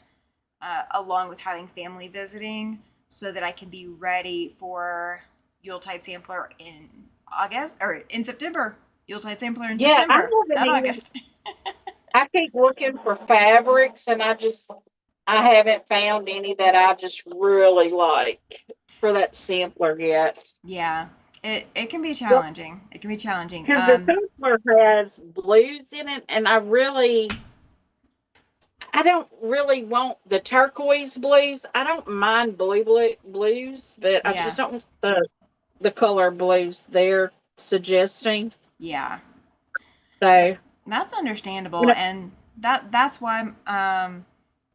along with having family visiting so that I can be ready for Yuletide Sampler in August or in September. Yuletide Sampler in September, not August. I keep looking for fabrics and I haven't found any that I just really like for that sampler yet. Yeah, it can be challenging. It can be challenging. Because the sampler has blues in it, and I don't really want the turquoise blues. I don't mind blues, but I just don't want the color blues they're suggesting. Yeah. So that's understandable, and that's why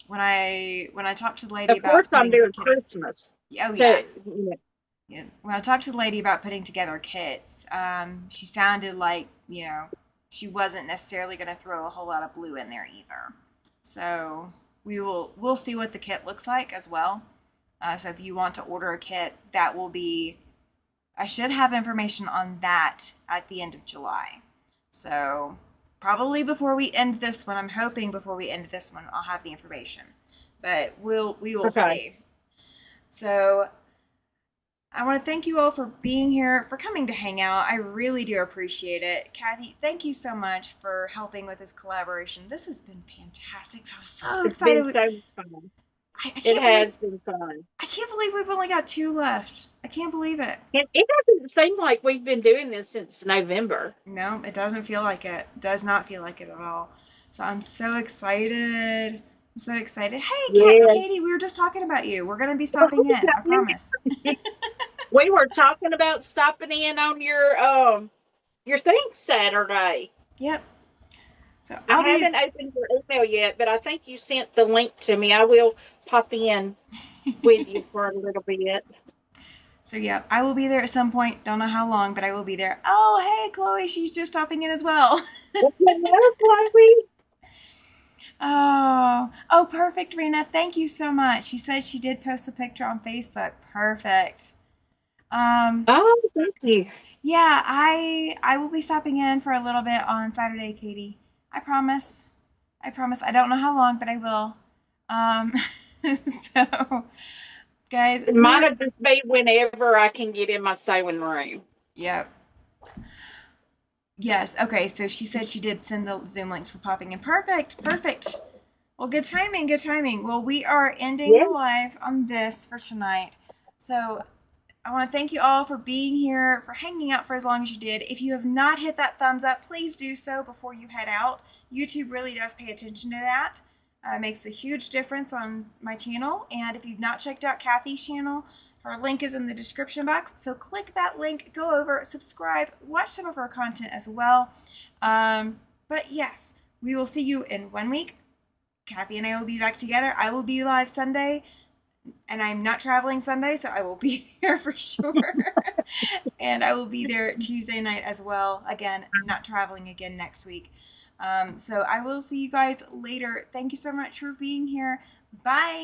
when I talked to the lady about, of course, I'm doing Christmas. Oh yeah. Yeah. When I talked to the lady about putting together kits, she sounded like she wasn't necessarily going to throw a whole lot of blue in there either. So we'll see what the kit looks like as well. So if you want to order a kit, that will be. I should have information on that at the end of July. So probably before we end this one, I'm hoping before we end this one, I'll have the information. But we will see. So I want to thank you all for being here, for coming to hang out. I really do appreciate it. Cathy, thank you so much for helping with this collaboration. This has been fantastic. So I'm so excited. It's been so fun. It has been fun. I can't believe we've only got 2 left. I can't believe it. It doesn't seem like we've been doing this since November. No, it doesn't feel like it. It does not feel like it at all. So I'm so excited. I'm so excited. Hey, Yes. Katie, we were just talking about you. We're going to be stopping in. I promise. We were talking about stopping in on your thing Saturday. Yep. So I I'll be. haven't opened your email yet, but I think you sent the link to me. I will pop in with you for a little bit. So yeah, I will be there at some point. Don't know how long, but I will be there. Oh, hey, Chloe, she's just stopping in as well. Hello, Chloe. Oh, perfect, Rena. Thank you so much. She said she did post the picture on Facebook. Perfect. Um, Oh, thank you. yeah, I will be stopping in for a little bit on Saturday, Katie. I promise. I promise. I don't know how long, but I will. Um, so guys, It might have just be whenever I can get in my sewing room. yep. Yes. Okay. So she said she did send the Zoom links for popping in. Perfect. Perfect. Well, good timing. Good timing. Well, we are ending the Yeah. live on this for tonight. So I want to thank you all for being here, for hanging out for as long as you did. If you have not hit that thumbs up, please do so before you head out. YouTube really does pay attention to that. It makes a huge difference on my channel. And if you've not checked out Cathy's channel, her link is in the description box. So click that link, go over, subscribe, watch some of her content as well. But yes, we will see you in 1 week. Cathy and I will be back together. I will be live Sunday, and I'm not traveling Sunday, so I will be here for sure. And I will be there Tuesday night as well. Again, not traveling again next week. So I will see you guys later. Thank you so much for being here. Bye.